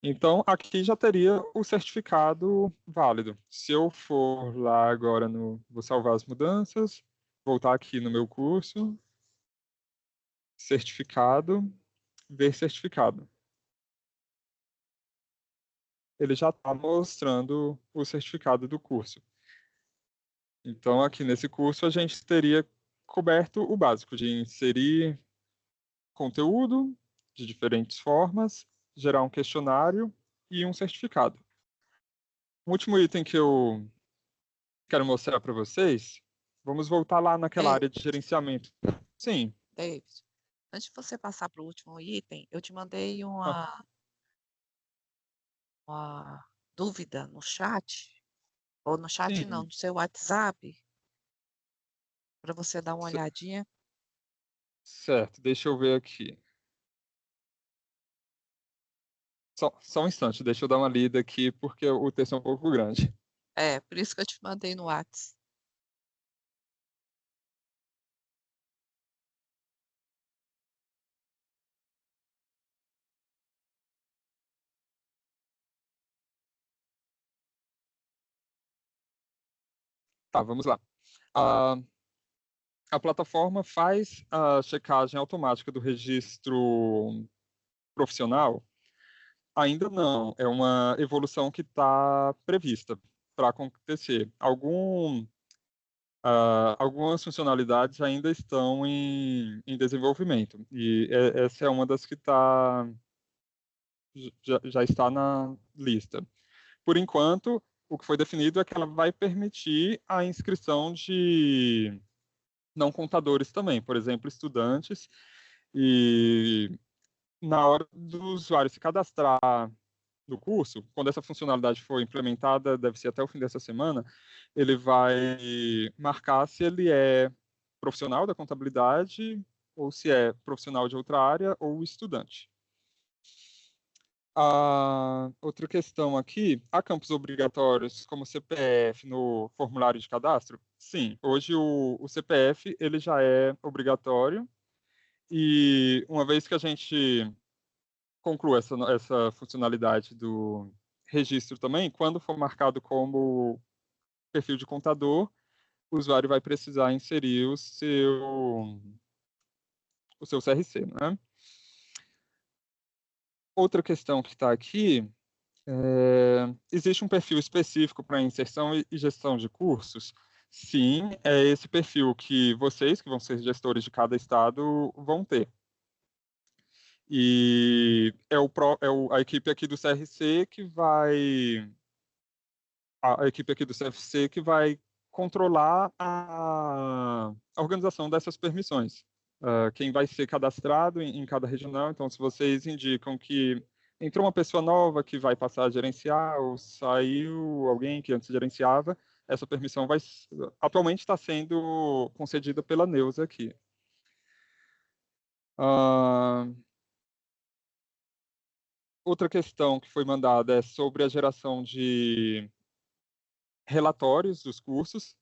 Então, aqui já teria o certificado válido. Se eu for lá agora vou salvar as mudanças, voltar aqui no meu curso, certificado, ver certificado. Ele já está mostrando o certificado do curso. Então, aqui nesse curso, a gente teria coberto o básico de inserir conteúdo de diferentes formas, gerar um questionário e um certificado. O último item que eu quero mostrar para vocês, vamos voltar lá naquela área de gerenciamento. Sim. David, antes de você passar para o último item, eu te mandei Ah, uma dúvida no chat, ou no chat não, sim. no seu WhatsApp, para você dar uma C- olhadinha. Certo, deixa eu ver aqui. Só um instante, deixa eu dar uma lida aqui, porque o texto é um pouco grande. É, por isso que eu te mandei no WhatsApp. Tá, vamos lá. A plataforma faz a checagem automática do registro profissional? Ainda não, é uma evolução que está prevista para acontecer. Algumas funcionalidades ainda estão em desenvolvimento, e essa é uma das que já está na lista. Por enquanto, o que foi definido é que ela vai permitir a inscrição de não contadores também, por exemplo, estudantes, e na hora do usuário se cadastrar no curso, quando essa funcionalidade for implementada, deve ser até o fim dessa semana, ele vai marcar se ele é profissional da contabilidade ou se é profissional de outra área ou estudante. A outra questão aqui, há campos obrigatórios como CPF no formulário de cadastro? Sim, hoje o CPF ele já é obrigatório e uma vez que a gente conclua essa funcionalidade do registro também, quando for marcado como perfil de contador, o usuário vai precisar inserir o seu CRC, né? Outra questão que está aqui, existe um perfil específico para inserção e gestão de cursos? Sim, é esse perfil que vocês, que vão ser gestores de cada estado, vão ter. E a equipe aqui do CRC que vai... A equipe aqui do CFC que vai controlar a organização dessas permissões. Quem vai ser cadastrado em cada regional. Então, se vocês indicam que entrou uma pessoa nova que vai passar a gerenciar, ou saiu alguém que antes gerenciava, essa permissão atualmente está sendo concedida pela Neuza aqui. Outra questão que foi mandada é sobre a geração de relatórios dos cursos.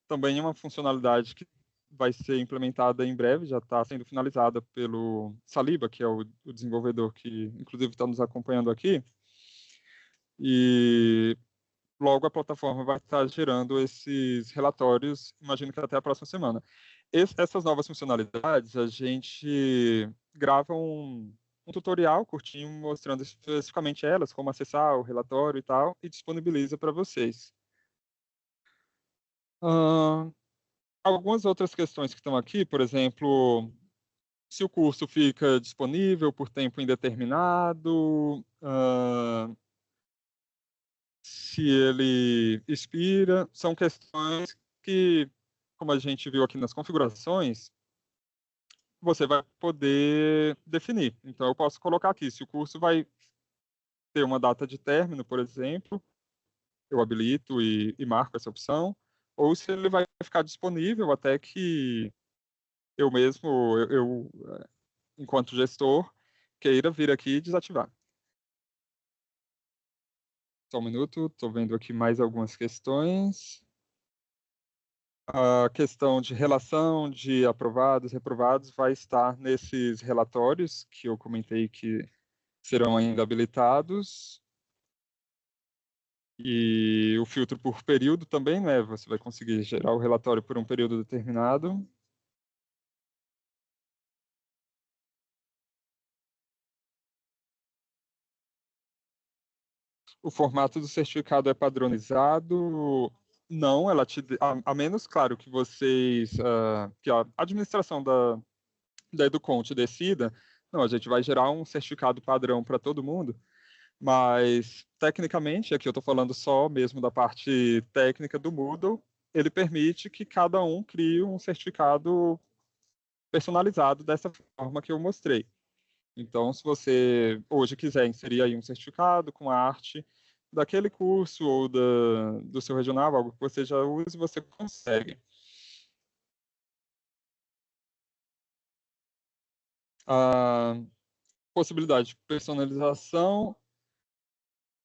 Também é uma funcionalidade que vai ser implementada em breve, já está sendo finalizada pelo Saliba, que é o desenvolvedor que, inclusive, está nos acompanhando aqui. E logo a plataforma vai estar gerando esses relatórios, imagino que até a próxima semana. Essas novas funcionalidades, a gente grava um tutorial curtinho mostrando especificamente elas, como acessar o relatório e tal, e disponibiliza para vocês. Algumas outras questões que estão aqui, por exemplo, se o curso fica disponível por tempo indeterminado, se ele expira, são questões que, como a gente viu aqui nas configurações, você vai poder definir. Então, eu posso colocar aqui, se o curso vai ter uma data de término, por exemplo, eu habilito e marco essa opção, ou se ele vai ficar disponível até que eu mesmo, enquanto gestor, queira vir aqui e desativar. Só um minuto, estou vendo aqui mais algumas questões. A questão de relação de aprovados e reprovados vai estar nesses relatórios que eu comentei que serão ainda habilitados. E o filtro por período também, né? Você vai conseguir gerar o relatório por um período determinado. O formato do certificado é padronizado? Não, a menos, claro, que vocês, que a administração da Educont decida, não, a gente vai gerar um certificado padrão para todo mundo, mas, tecnicamente, aqui eu estou falando só mesmo da parte técnica do Moodle, ele permite que cada um crie um certificado personalizado dessa forma que eu mostrei. Então, se você hoje quiser inserir aí um certificado com a arte daquele curso ou do seu regional, algo que você já use, você consegue. A possibilidade de personalização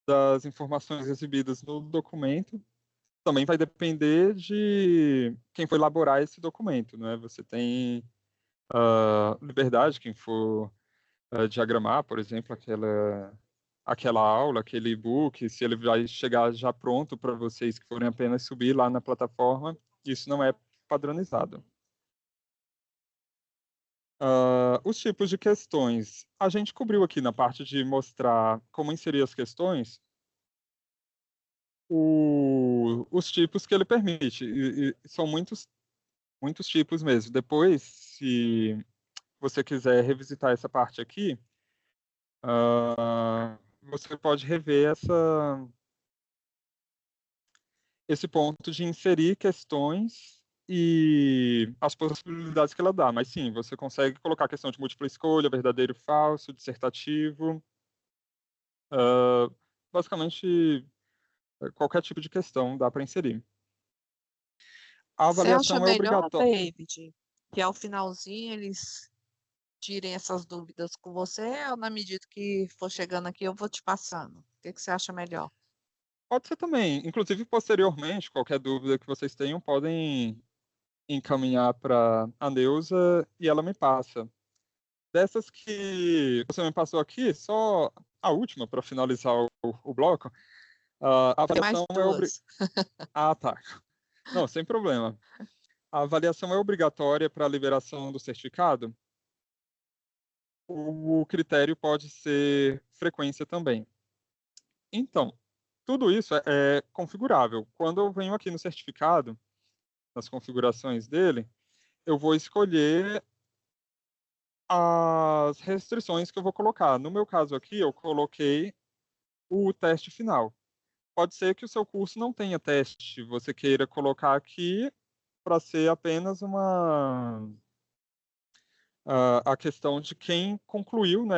das informações exibidas no documento também vai depender de quem for elaborar esse documento, né? Você tem liberdade, quem for diagramar, por exemplo, aquela aula, aquele e-book, se ele vai chegar já pronto para vocês que forem apenas subir lá na plataforma, isso não é padronizado. Os tipos de questões. A gente cobriu aqui na parte de mostrar como inserir as questões, os tipos que ele permite. E são muitos tipos mesmo. Depois, se você quiser revisitar essa parte aqui, você pode rever esse ponto de inserir questões e as possibilidades que ela dá. Mas sim, você consegue colocar a questão de múltipla escolha, verdadeiro e falso, dissertativo. Basicamente, qualquer tipo de questão dá para inserir. A Você acha avaliação é melhor, obrigatória. David, que ao finalzinho eles tirem essas dúvidas com você, ou na medida que for chegando aqui, eu vou te passando? O que você acha melhor? Pode ser também. Inclusive, posteriormente, qualquer dúvida que vocês tenham, podem encaminhar para a Neuza e ela me passa. Dessas que você me passou aqui, só a última para finalizar o bloco. A Tem mais avaliação é duas. Ah, tá. Não, sem problema. A avaliação é obrigatória para a liberação do certificado? O critério pode ser frequência também. Então, tudo isso é configurável. Quando eu venho aqui no certificado, nas configurações dele, eu vou escolher as restrições que eu vou colocar. No meu caso aqui, eu coloquei o teste final. Pode ser que o seu curso não tenha teste, você queira colocar aqui para ser apenas a questão de quem concluiu, né,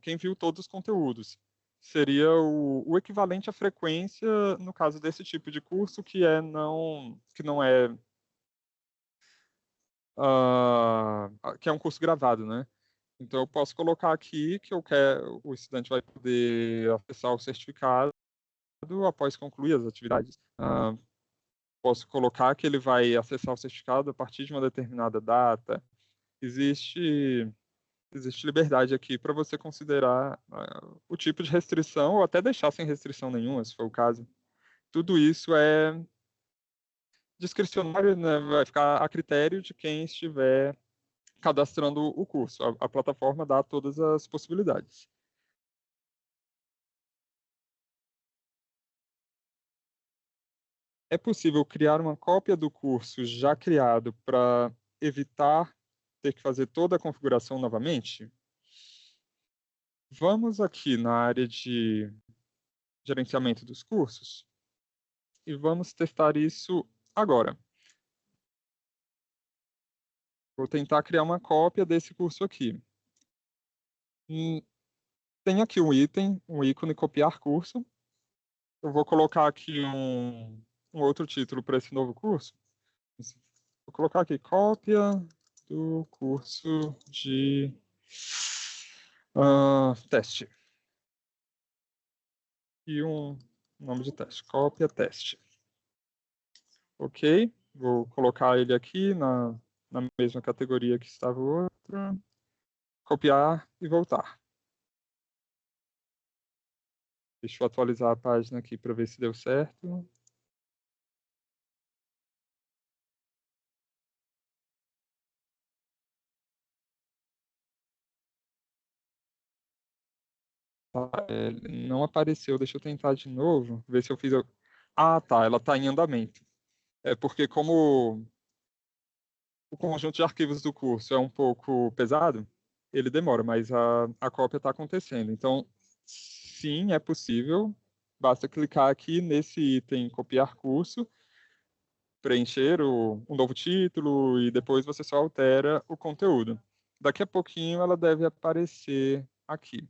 quem viu todos os conteúdos. Seria o equivalente à frequência no caso desse tipo de curso que não é que é um curso gravado, né? Então eu posso colocar aqui que o estudante vai poder acessar o certificado após concluir as atividades. Posso colocar que ele vai acessar o certificado a partir de uma determinada data. Existe liberdade aqui para você considerar o tipo de restrição ou até deixar sem restrição nenhuma, se for o caso. Tudo isso é discricionário, né? Vai ficar a critério de quem estiver cadastrando o curso. A plataforma dá todas as possibilidades. É possível criar uma cópia do curso já criado para evitar ter que fazer toda a configuração novamente? Vamos aqui na área de gerenciamento dos cursos e vamos testar isso agora. Vou tentar criar uma cópia desse curso aqui. Tem aqui um ícone copiar curso. Eu vou colocar aqui um outro título para esse novo curso. Vou colocar aqui cópia do curso de teste. E um nome de teste, cópia teste. Ok, vou colocar ele aqui na mesma categoria que estava o outro. Copiar e voltar. Deixa eu atualizar a página aqui para ver se deu certo. Não apareceu, deixa eu tentar de novo, ver se eu fiz. Ah, tá, ela está em andamento. É porque como o conjunto de arquivos do curso é um pouco pesado, ele demora, mas a cópia está acontecendo. Então, sim, é possível. Basta clicar aqui nesse item copiar curso, preencher um novo título e depois você só altera o conteúdo. Daqui a pouquinho ela deve aparecer aqui.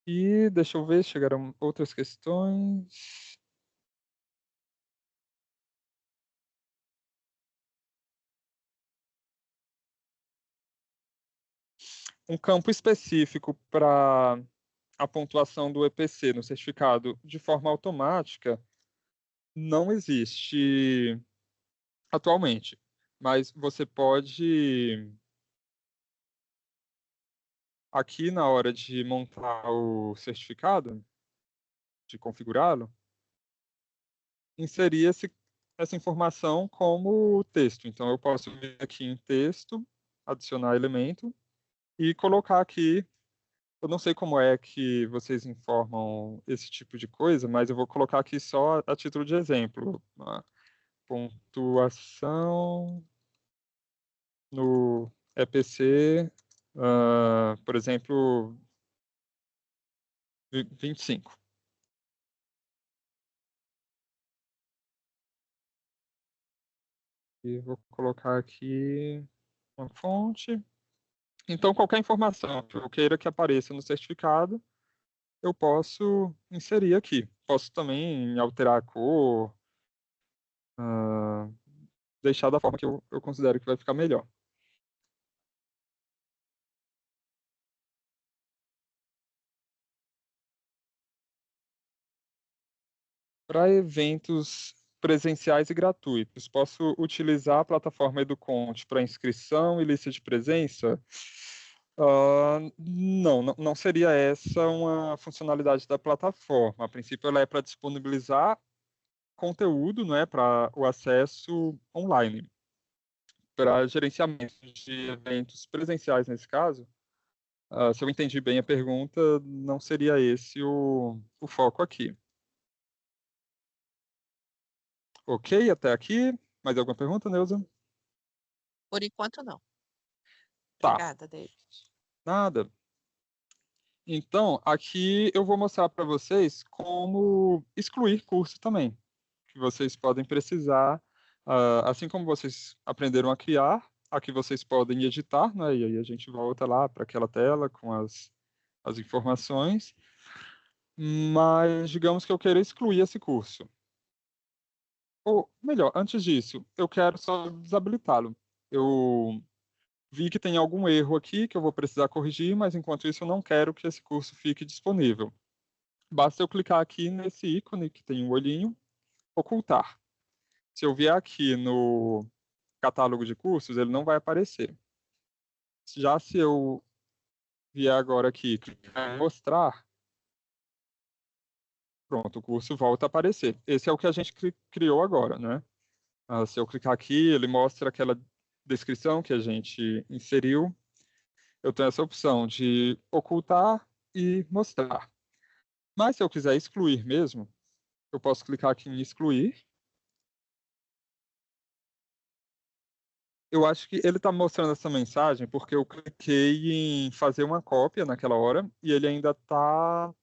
E deixa eu ver, chegaram outras questões. Um campo específico para a pontuação do EPC no certificado de forma automática não existe atualmente, mas você pode, aqui na hora de montar o certificado, de configurá-lo, inserir essa informação como texto. Então, eu posso vir aqui em texto, adicionar elemento e colocar aqui. Eu não sei como é que vocês informam esse tipo de coisa, mas eu vou colocar aqui só a título de exemplo. A pontuação no EPC, por exemplo, 25. E vou colocar aqui uma fonte. Então, qualquer informação que eu queira que apareça no certificado, eu posso inserir aqui. Posso também alterar a cor, deixar da forma que eu considero que vai ficar melhor. Para eventos presenciais e gratuitos, posso utilizar a plataforma EduConte para inscrição e lista de presença? Não seria essa uma funcionalidade da plataforma. A princípio, ela é para disponibilizar conteúdo, não é, para o acesso online. Para gerenciamento de eventos presenciais, nesse caso, se eu entendi bem a pergunta, não seria esse o foco aqui. Ok, até aqui. Mais alguma pergunta, Neuza? Por enquanto, não. Tá, Obrigada, David. nada. Então, aqui eu vou mostrar para vocês como excluir curso também, que vocês podem precisar, assim como vocês aprenderam a criar, aqui vocês podem editar, né? E aí a gente volta lá para aquela tela com as informações, mas digamos que eu queira excluir esse curso. Ou melhor, antes disso, eu quero só desabilitá-lo. Eu vi que tem algum erro aqui que eu vou precisar corrigir, mas enquanto isso eu não quero que esse curso fique disponível. Basta eu clicar aqui nesse ícone que tem um olhinho, ocultar. Se eu vier aqui no catálogo de cursos, ele não vai aparecer. Já se eu vier agora aqui, clicar em mostrar, pronto, o curso volta a aparecer. Esse é o que a gente criou agora, né? Se eu clicar aqui, ele mostra aquela descrição que a gente inseriu. Eu tenho essa opção de ocultar e mostrar. Mas se eu quiser excluir mesmo, eu posso clicar aqui em excluir. Eu acho que ele está mostrando essa mensagem porque eu cliquei em fazer uma cópia naquela hora e ele ainda está...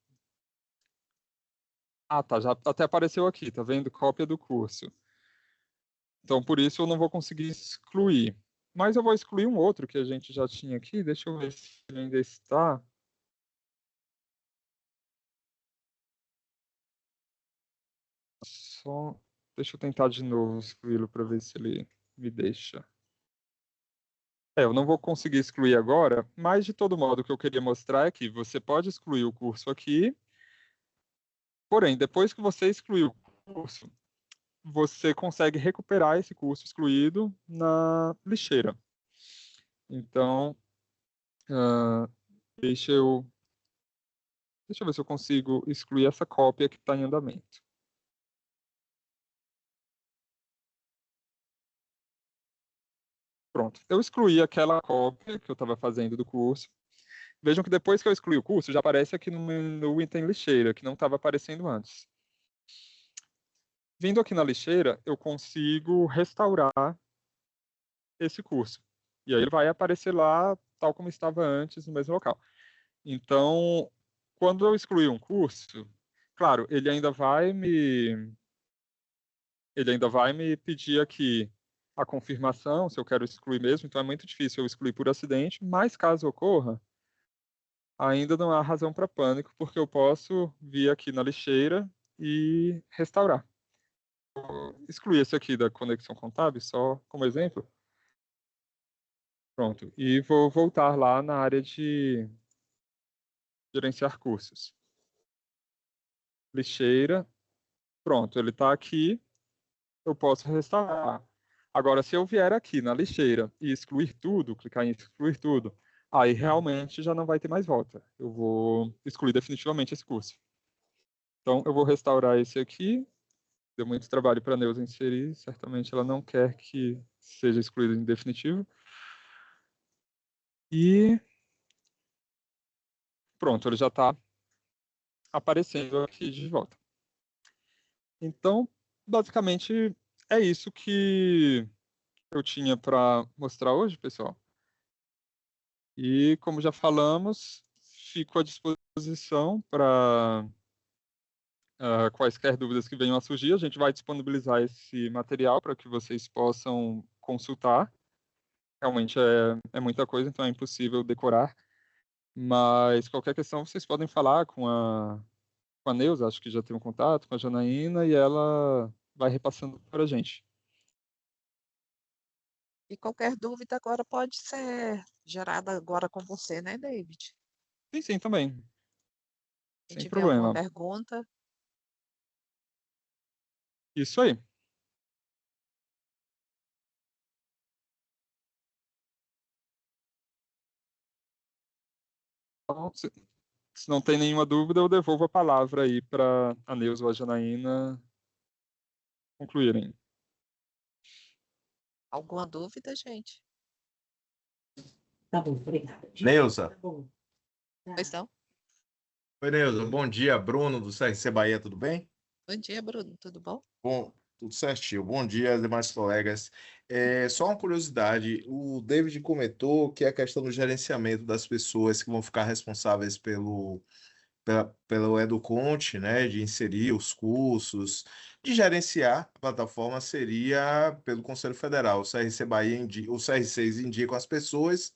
Ah, tá, já até apareceu aqui, tá vendo? Cópia do curso. Então, por isso eu não vou conseguir excluir. Mas eu vou excluir um outro que a gente já tinha aqui. Deixa eu ver se ele ainda está. Só... Deixa eu tentar de novo excluí-lo para ver se ele me deixa. Eu não vou conseguir excluir agora, mas de todo modo o que eu queria mostrar é que você pode excluir o curso aqui, porém, depois que você excluir o curso, você consegue recuperar esse curso excluído na lixeira. Então, uh, deixa eu ver se eu consigo excluir essa cópia que está em andamento. Pronto, eu excluí aquela cópia que eu estava fazendo do curso. Vejam que depois que eu excluí o curso, já aparece aqui no item lixeira, que não estava aparecendo antes. Vindo aqui na lixeira, eu consigo restaurar esse curso. E aí ele vai aparecer lá, tal como estava antes, no mesmo local. Então, quando eu excluir um curso, claro, ele ainda vai me pedir aqui a confirmação, se eu quero excluir mesmo, então é muito difícil eu excluir por acidente, mas caso ocorra, ainda não há razão para pânico, porque eu posso vir aqui na lixeira e restaurar. Vou excluir esse aqui da conexão contábil, só como exemplo. Pronto, e vou voltar lá na área de gerenciar cursos. Lixeira, pronto, ele está aqui, eu posso restaurar. Agora, se eu vier aqui na lixeira e excluir tudo, clicar em excluir tudo, aí realmente já não vai ter mais volta. Eu vou excluir definitivamente esse curso. Então, eu vou restaurar esse aqui. Deu muito trabalho para a Neuza inserir, certamente ela não quer que seja excluído em definitivo. E pronto, ele já está aparecendo aqui de volta. Então, basicamente, é isso que eu tinha para mostrar hoje, pessoal. E, como já falamos, fico à disposição para quaisquer dúvidas que venham a surgir. A gente vai disponibilizar esse material para que vocês possam consultar. Realmente é muita coisa, então é impossível decorar. Mas qualquer questão, vocês podem falar com a Neuza, acho que já tem um contato, com a Janaína, e ela vai repassando para a gente. E qualquer dúvida agora pode ser gerada agora com você, né, David? Sim, também. Se Sem tiver alguma problema. pergunta, Isso aí. Então, se não tem nenhuma dúvida, eu devolvo a palavra aí para a Neuza ou a Janaína concluírem. alguma dúvida, gente? Tá bom, obrigada. Neuza. Tá bom. Tá. Pois não? Oi, Neuza. Bom dia, Bruno do CRC Bahia, tudo bem? Bom dia, Bruno, tudo bom? Bom, tudo certinho. Bom dia, demais colegas. Só uma curiosidade, o David comentou que é a questão do gerenciamento das pessoas que vão ficar responsáveis pelo Educonte, né, de inserir os cursos, de gerenciar a plataforma seria pelo Conselho Federal. O CRC Bahia, o CR6 indica as pessoas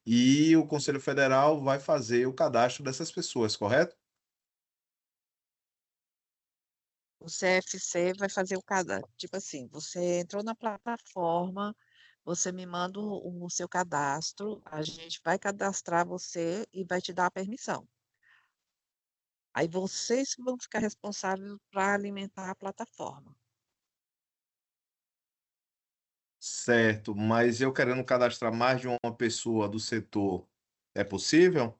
e o Conselho Federal vai fazer o cadastro dessas pessoas, correto? O CFC vai fazer o cadastro. Tipo assim, você entrou na plataforma, você me manda o seu cadastro, a gente vai cadastrar você e vai te dar a permissão. Aí vocês que vão ficar responsáveis para alimentar a plataforma. Certo, mas eu querendo cadastrar mais de uma pessoa do setor, é possível?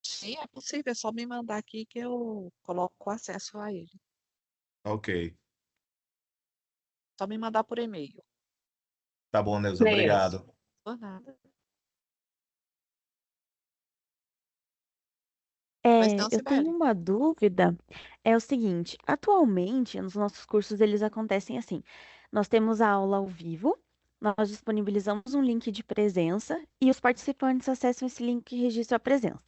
Sim, é possível, é só me mandar aqui que eu coloco o acesso a ele. Ok. Só me mandar por e-mail. Tá bom, Neuza, Neuza. obrigado. Por nada. Pois não, Eu tenho Sibeli? uma dúvida. É o seguinte, atualmente, nos nossos cursos, eles acontecem assim. Nós temos a aula ao vivo, nós disponibilizamos um link de presença e os participantes acessam esse link e registram a presença.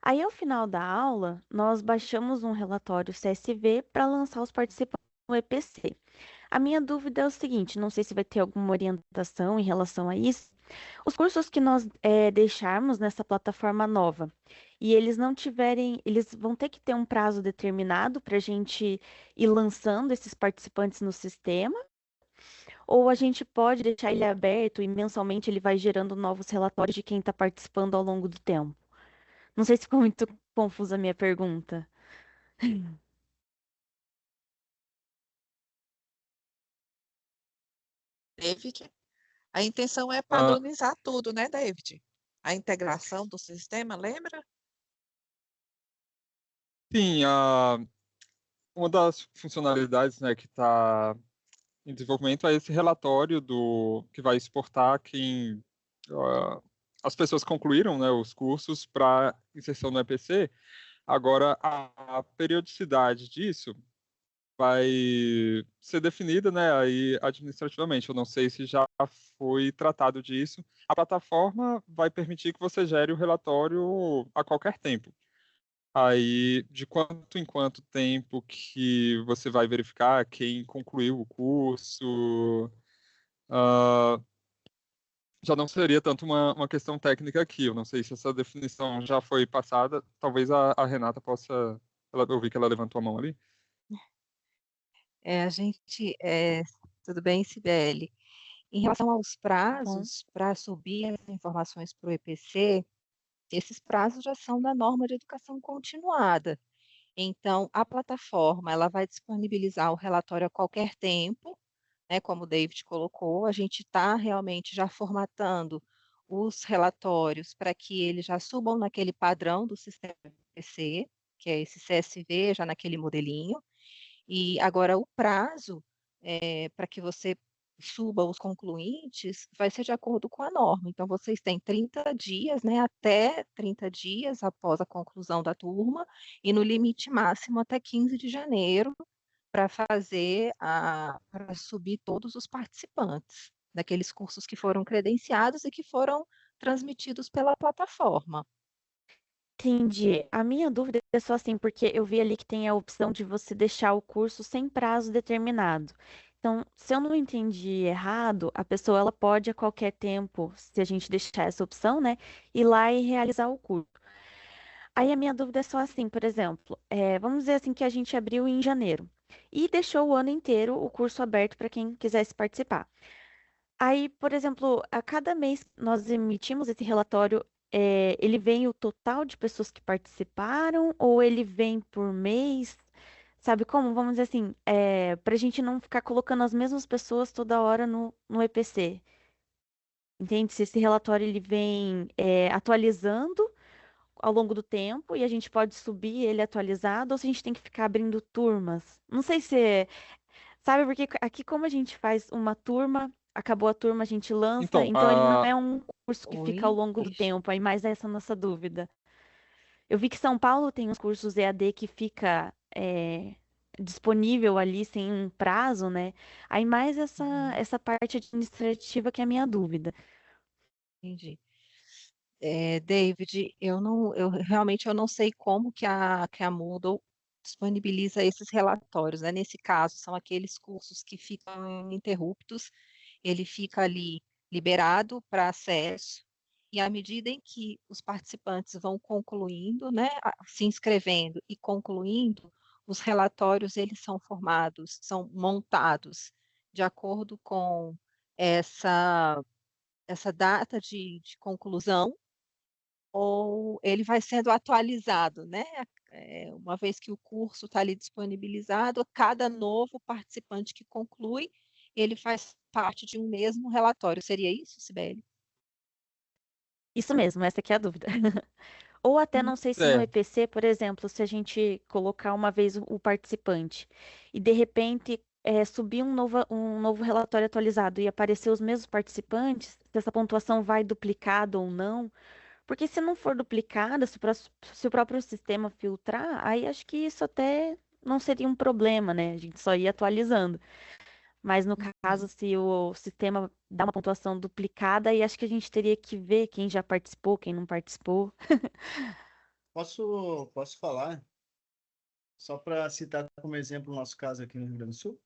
Aí, ao final da aula, nós baixamos um relatório CSV para lançar os participantes no EPC. A minha dúvida é o seguinte, não sei se vai ter alguma orientação em relação a isso. Os cursos que nós deixarmos nessa plataforma nova e eles não tiverem, eles vão ter que ter um prazo determinado para a gente ir lançando esses participantes no sistema, ou a gente pode deixar ele aberto e mensalmente ele vai gerando novos relatórios de quem está participando ao longo do tempo. Não sei se ficou muito confusa a minha pergunta. David? A intenção é Ah, padronizar tudo, né, David? A integração do sistema, lembra? sim, uma das funcionalidades, né, que está em desenvolvimento é esse relatório que vai exportar ah, as pessoas concluíram, né, os cursos para inserção no EPC. Agora, a periodicidade disso vai ser definida, né, aí administrativamente. Eu não sei se já foi tratado disso. A plataforma vai permitir que você gere o relatório a qualquer tempo. Aí, de quanto em quanto tempo que você vai verificar quem concluiu o curso, ah, já não seria tanto uma questão técnica aqui. Eu não sei se essa definição já foi passada. Talvez a Renata possa. Eu vi que ela levantou a mão ali. A gente, tudo bem, Sibeli? Em relação aos Bom, prazos para subir as informações para o EPC, esses prazos já são da norma de educação continuada. Então, a plataforma ela vai disponibilizar o relatório a qualquer tempo, né, como o David colocou, a gente está realmente já formatando os relatórios para que eles já subam naquele padrão do sistema EPC, que é esse CSV, já naquele modelinho. E agora o prazo para que você suba os concluintes vai ser de acordo com a norma. Então, vocês têm 30 dias, né, até 30 dias após a conclusão da turma, e no limite máximo até 15 de janeiro, para para subir todos os participantes daqueles cursos que foram credenciados e que foram transmitidos pela plataforma. entendi. A minha dúvida é só assim, porque eu vi ali que tem a opção de você deixar o curso sem prazo determinado. Então, se eu não entendi errado, a pessoa ela pode a qualquer tempo, se a gente deixar essa opção, né, ir lá e realizar o curso. Aí a minha dúvida é só assim, por exemplo, vamos dizer assim que a gente abriu em janeiro e deixou o ano inteiro o curso aberto para quem quisesse participar. Aí, por exemplo, a cada mês que nós emitimos esse relatório, ele vem o total de pessoas que participaram ou ele vem por mês? Sabe como? Vamos dizer assim, para a gente não ficar colocando as mesmas pessoas toda hora no EPC. Entende? Se esse relatório ele vem atualizando ao longo do tempo e a gente pode subir ele atualizado ou se a gente tem que ficar abrindo turmas. Não sei se sabe, porque aqui como a gente faz uma turma, acabou a turma, a gente lança, Então, então ele não é um curso que fica ao Oi, longo do deixa. tempo, aí mais essa nossa dúvida. Eu vi que São Paulo tem uns cursos EAD que fica disponível ali sem um prazo, né? Aí mais Uhum, essa parte administrativa que é a minha dúvida. entendi. David, eu não sei como que a Moodle disponibiliza esses relatórios, né? Nesse caso, são aqueles cursos que ficam ininterruptos, ele fica ali liberado para acesso, e à medida em que os participantes vão concluindo, né, se inscrevendo e concluindo, os relatórios eles são formados, são montados de acordo com essa, essa data de conclusão, ou ele vai sendo atualizado, né? Uma vez que o curso está ali disponibilizado, cada novo participante que conclui, ele faz parte de um mesmo relatório. Seria isso, Sibeli? Isso mesmo, essa aqui é a dúvida. Ou até Hum. não sei se no é, EPC, por exemplo, se a gente colocar uma vez o participante e de repente subir um novo relatório atualizado e aparecer os mesmos participantes, se essa pontuação vai duplicada ou não. Porque se não for duplicada, se o próprio sistema filtrar, aí acho que isso até não seria um problema, né? A gente só ia atualizando. Mas no caso, Uhum. se o sistema dá uma pontuação duplicada, aí acho que a gente teria que ver quem já participou, quem não participou. Posso falar, só para citar como exemplo o nosso caso aqui no Rio Grande do Sul?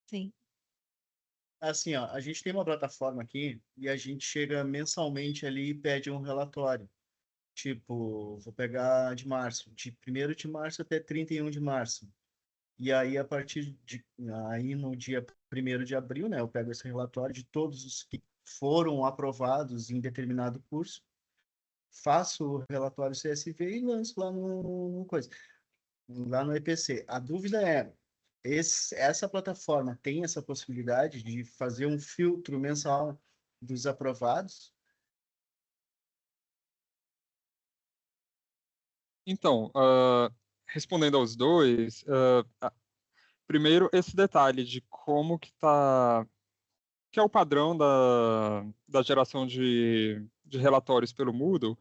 Sim. Assim, ó, a gente tem uma plataforma aqui e a gente chega mensalmente ali e pede um relatório. Tipo, vou pegar de março, de 1º de março até 31 de março. E aí, a partir de... Aí, no dia 1º de abril, né, eu pego esse relatório de todos os que foram aprovados em determinado curso, faço o relatório CSV e lanço lá no coisa, lá no EPC. A dúvida é, essa plataforma tem essa possibilidade de fazer um filtro mensal dos aprovados? então, respondendo aos dois, primeiro esse detalhe de como que é o padrão da geração de relatórios pelo Moodle,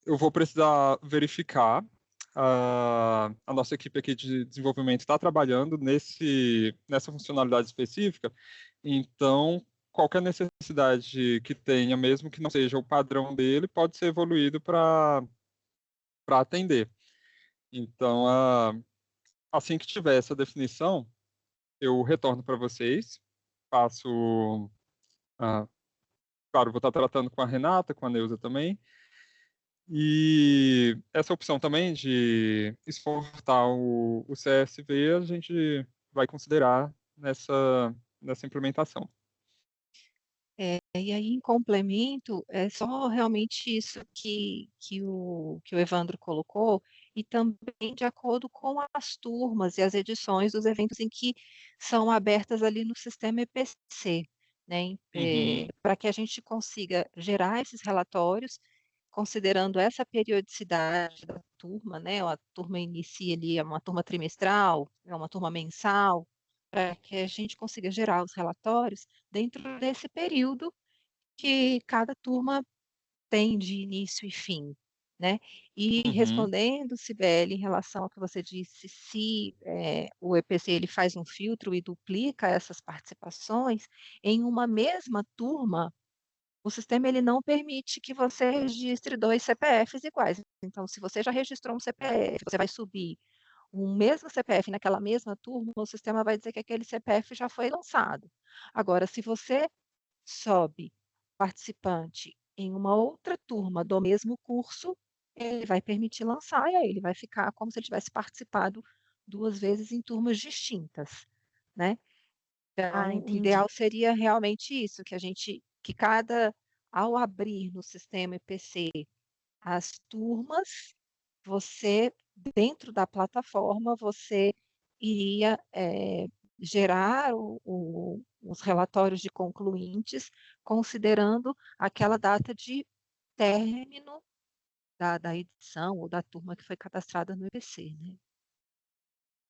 eu vou precisar verificar. A nossa equipe aqui de desenvolvimento está trabalhando nessa funcionalidade específica, então qualquer necessidade que tenha, mesmo que não seja o padrão dele, pode ser evoluído para atender. Então, assim que tiver essa definição, eu retorno para vocês, passo. ah, claro, vou estar tratando com a Renata, com a Neuza também. E essa opção também de exportar o CSV, a gente vai considerar nessa implementação. E aí, em complemento, é só realmente isso que o Evandro colocou, e também de acordo com as turmas e as edições dos eventos em que são abertas ali no sistema EPC, né? Uhum, Para que a gente consiga gerar esses relatórios, considerando essa periodicidade da turma, né? A turma inicia ali, é uma turma trimestral, é uma turma mensal, para que a gente consiga gerar os relatórios dentro desse período que cada turma tem de início e fim, né? E uhum, respondendo, Sibeli, em relação ao que você disse, se o EPC ele faz um filtro e duplica essas participações, em uma mesma turma, o sistema ele não permite que você registre dois CPFs iguais. Então, se você já registrou um CPF, você vai subir um mesmo CPF naquela mesma turma, o sistema vai dizer que aquele CPF já foi lançado. Agora, se você sobe participante em uma outra turma do mesmo curso, ele vai permitir lançar e aí ele vai ficar como se ele tivesse participado duas vezes em turmas distintas, né? Ah, Então, o entendi. ideal seria realmente isso, ao abrir no sistema EPC as turmas, você, dentro da plataforma, você iria gerar os relatórios de concluintes, considerando aquela data de término da edição ou da turma que foi cadastrada no EPC, né?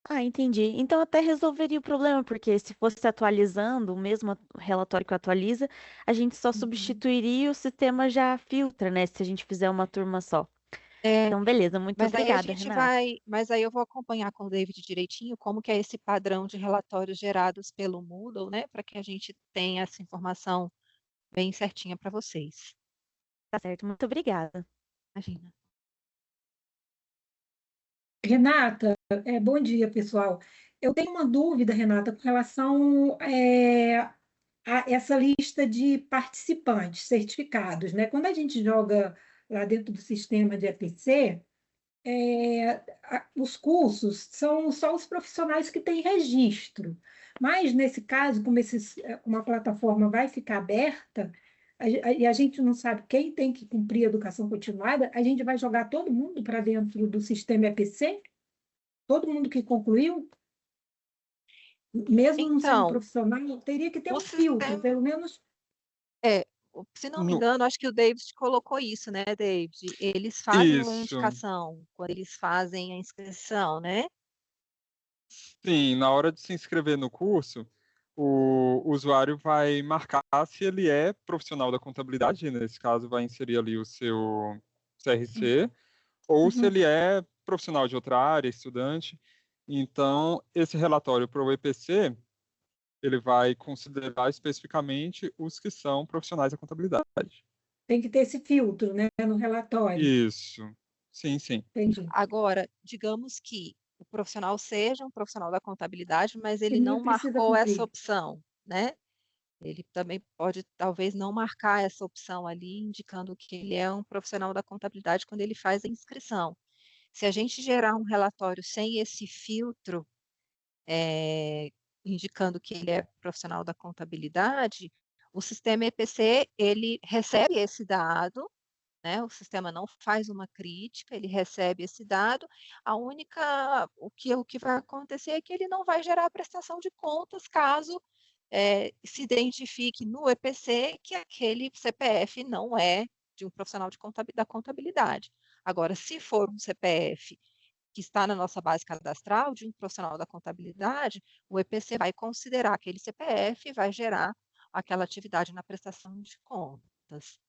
Ah, entendi. Então até resolveria o problema, porque se fosse atualizando, o mesmo relatório que atualiza, a gente só Uhum. substituiria e o sistema já filtra, né? Se a gente fizer uma turma só. É, Então, beleza, muito mas aí a obrigada, gente Renata. mas aí eu vou acompanhar com o David direitinho como que é esse padrão de relatórios gerados pelo Moodle, né? Para que a gente tenha essa informação bem certinha para vocês. Tá certo, muito obrigada. Imagina. Renata, bom dia, pessoal. Eu tenho uma dúvida, Renata, com relação a essa lista de participantes certificados, né? Quando a gente joga lá dentro do sistema de EPC, os cursos são só os profissionais que têm registro. Mas, nesse caso, como a plataforma vai ficar aberta, e a gente não sabe quem tem que cumprir a educação continuada, a gente vai jogar todo mundo para dentro do sistema EPC? Todo mundo que concluiu, mesmo não sendo Então, profissional, teria que ter o um filtro, sistema, pelo menos. se não me No- engano, acho que o David colocou isso, né, David? Eles fazem uma Isso. indicação quando eles fazem a inscrição, né? Sim, na hora de se inscrever no curso, o usuário vai marcar se ele é profissional da contabilidade, nesse caso vai inserir ali o seu CRC, ou se Uhum. ele é profissional de outra área, estudante. Então, esse relatório para o EPC, ele vai considerar especificamente os que são profissionais da contabilidade. Tem que ter esse filtro, né, no relatório. Isso. Sim, sim. Entendi. Agora, digamos que o profissional seja um profissional da contabilidade, mas E ele não não precisa marcou essa cumprir. opção, né? Ele também pode, talvez, não marcar essa opção ali, indicando que ele é um profissional da contabilidade quando ele faz a inscrição. Se a gente gerar um relatório sem esse filtro, indicando que ele é profissional da contabilidade, o sistema EPC, ele recebe esse dado, né? O sistema não faz uma crítica, ele recebe esse dado. O que vai acontecer é que ele não vai gerar prestação de contas caso se identifique no EPC que aquele CPF não é de um profissional da contabilidade. Agora, se for um CPF que está na nossa base cadastral de um profissional da contabilidade, o EPC vai considerar aquele CPF e vai gerar aquela atividade na prestação de contas.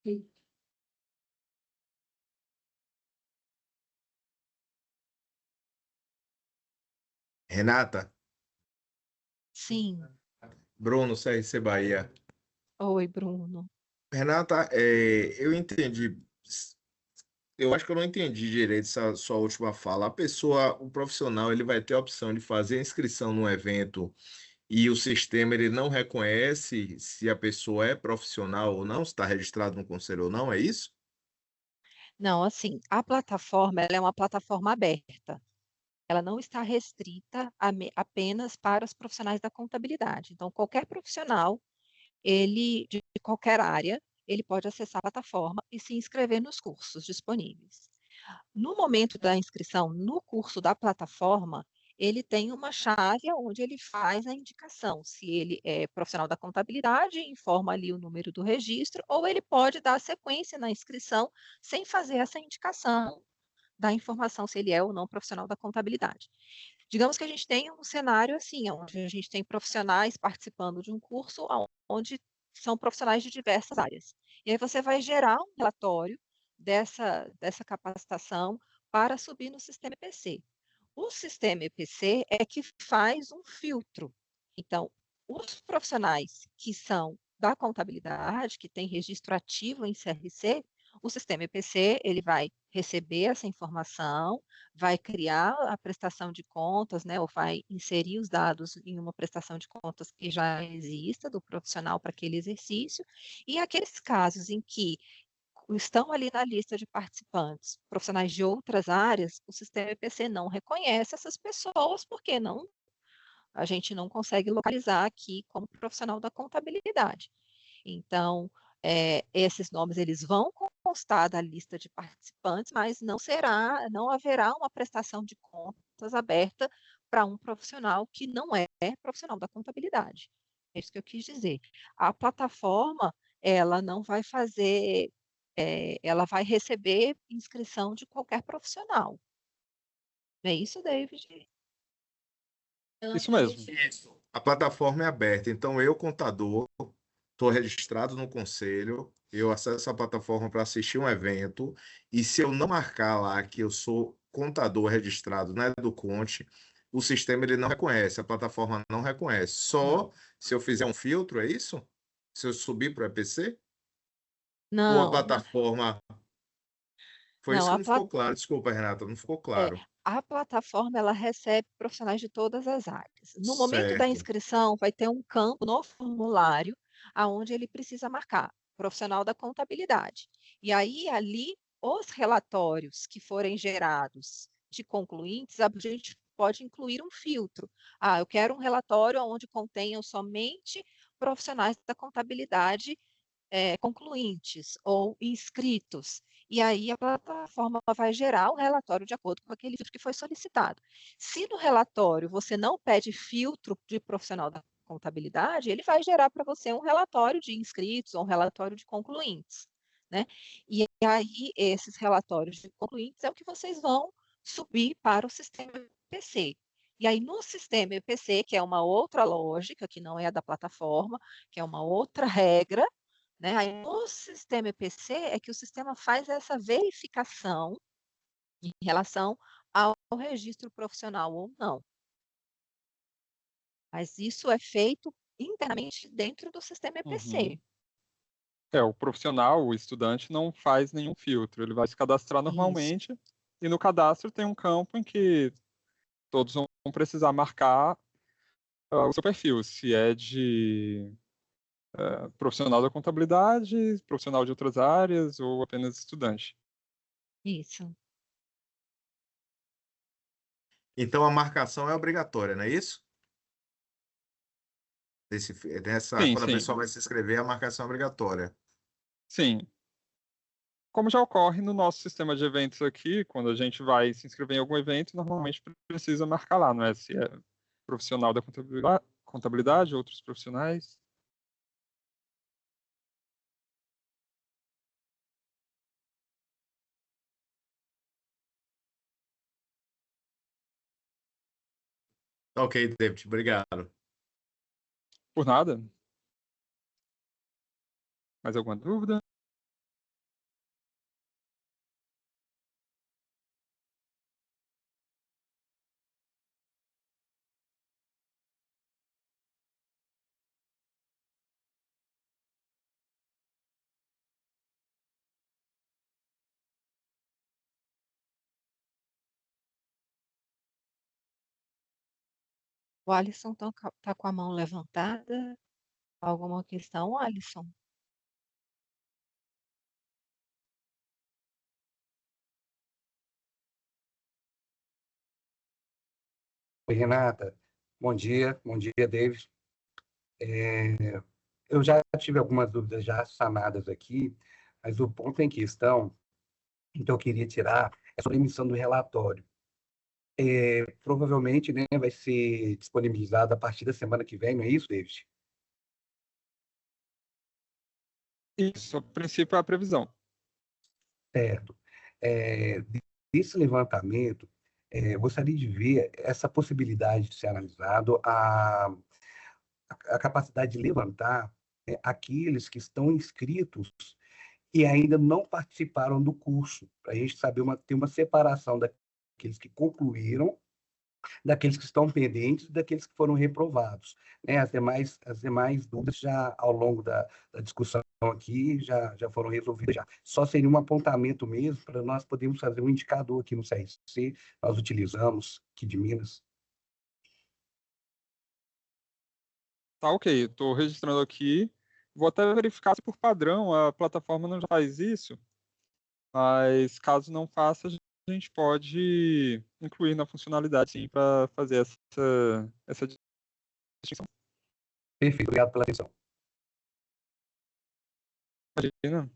Ok. Renata, Sim. Bruno, CRC Bahia. Oi, Bruno. Renata, eu entendi. Eu acho que eu não entendi direito essa sua última fala. O profissional, ele vai ter a opção de fazer a inscrição no evento e o sistema ele não reconhece se a pessoa é profissional ou não, se está registrado no conselho ou não, é isso? Não, assim, a plataforma, ela é uma plataforma aberta. Ela não está restrita apenas para os profissionais da contabilidade. Então, qualquer profissional, de qualquer área, ele pode acessar a plataforma e se inscrever nos cursos disponíveis. No momento da inscrição no curso da plataforma, ele tem uma chave onde ele faz a indicação, se ele é profissional da contabilidade, informa ali o número do registro, ou ele pode dar sequência na inscrição sem fazer essa indicação da informação se ele é ou não profissional da contabilidade. Digamos que a gente tem um cenário assim, onde a gente tem profissionais participando de um curso onde são profissionais de diversas áreas. E aí você vai gerar um relatório dessa capacitação para subir no sistema EPC. O sistema EPC é que faz um filtro. Então, os profissionais que são da contabilidade, que têm registro ativo em CRC, o sistema EPC ele vai receber essa informação, vai criar a prestação de contas, né, ou vai inserir os dados em uma prestação de contas que já exista do profissional para aquele exercício, e aqueles casos em que estão ali na lista de participantes profissionais de outras áreas, o sistema EPC não reconhece essas pessoas, porque a gente não consegue localizar aqui como profissional da contabilidade. Então, esses nomes eles vão constar da lista de participantes, mas não haverá uma prestação de contas aberta para um profissional que não é profissional da contabilidade. É isso que eu quis dizer. A plataforma, ela não vai fazer, ela vai receber inscrição de qualquer profissional. Não é isso, David? Isso mesmo. Isso. A plataforma é aberta, então eu, contador, estou registrado no conselho, eu acesso a plataforma para assistir um evento, e se eu não marcar lá que eu sou contador registrado na Educonte, o sistema ele não reconhece, a plataforma não reconhece. Só se eu fizer um filtro, é isso? Se eu subir para o EPC? Ou a Não, plataforma... Foi isso não, que não ficou claro. Desculpa, Renata, não ficou claro. a plataforma ela recebe profissionais de todas as áreas. No momento da Certo. inscrição, vai ter um campo no formulário aonde ele precisa marcar profissional da contabilidade. E aí, ali, os relatórios que forem gerados de concluintes, a gente pode incluir um filtro. Ah, eu quero um relatório onde contenham somente profissionais da contabilidade concluintes ou inscritos. E aí a plataforma vai gerar o relatório de acordo com aquele filtro que foi solicitado. Se no relatório você não pede filtro de profissional da contabilidade, ele vai gerar para você um relatório de inscritos ou um relatório de concluintes, né? E aí esses relatórios de concluintes é o que vocês vão subir para o sistema EPC. E aí no sistema EPC, que é uma outra lógica, que não é a da plataforma, que é uma outra regra, né? Aí, no sistema EPC é que o sistema faz essa verificação em relação ao registro profissional ou não. Mas isso é feito internamente dentro do sistema EPC. O profissional, o estudante, não faz nenhum filtro. Ele vai se cadastrar normalmente e no cadastro tem um campo em que todos vão precisar marcar o seu perfil, se é de profissional da contabilidade, profissional de outras áreas ou apenas estudante. Isso. Então a marcação é obrigatória, não é isso? Sim, Quando a sim. pessoa vai se inscrever, a marcação é obrigatória. Sim. Como já ocorre no nosso sistema de eventos aqui, quando a gente vai se inscrever em algum evento, normalmente precisa marcar lá, não é? Se é profissional da contabilidade, outros profissionais. Ok, David, obrigado. Por nada. Mais alguma dúvida? O Alisson está com a mão levantada. Alguma questão, Alisson? Oi, Renata. Bom dia, David. Eu já tive algumas dúvidas já sanadas aqui, mas o ponto em questão que eu queria tirar é sobre a emissão do relatório. Provavelmente, né, vai ser disponibilizado a partir da semana que vem, não é isso, David? Isso, a princípio é a previsão. Certo. Desse levantamento, gostaria de ver essa possibilidade de ser analisado, a capacidade de levantar aqueles que estão inscritos e ainda não participaram do curso, para a gente saber ter uma separação daqueles que concluíram, daqueles que estão pendentes, daqueles que foram reprovados, né? As demais dúvidas já ao longo da discussão aqui já foram resolvidas já. Só seria um apontamento mesmo para nós podermos fazer um indicador aqui no CRC, nós utilizamos aqui de Minas. Tá ok, estou registrando aqui. Vou até verificar se por padrão a plataforma não já faz isso. mas caso não faça, a gente pode incluir na funcionalidade, sim, para fazer essa distinção. Perfeito, obrigado pela atenção. Imagina.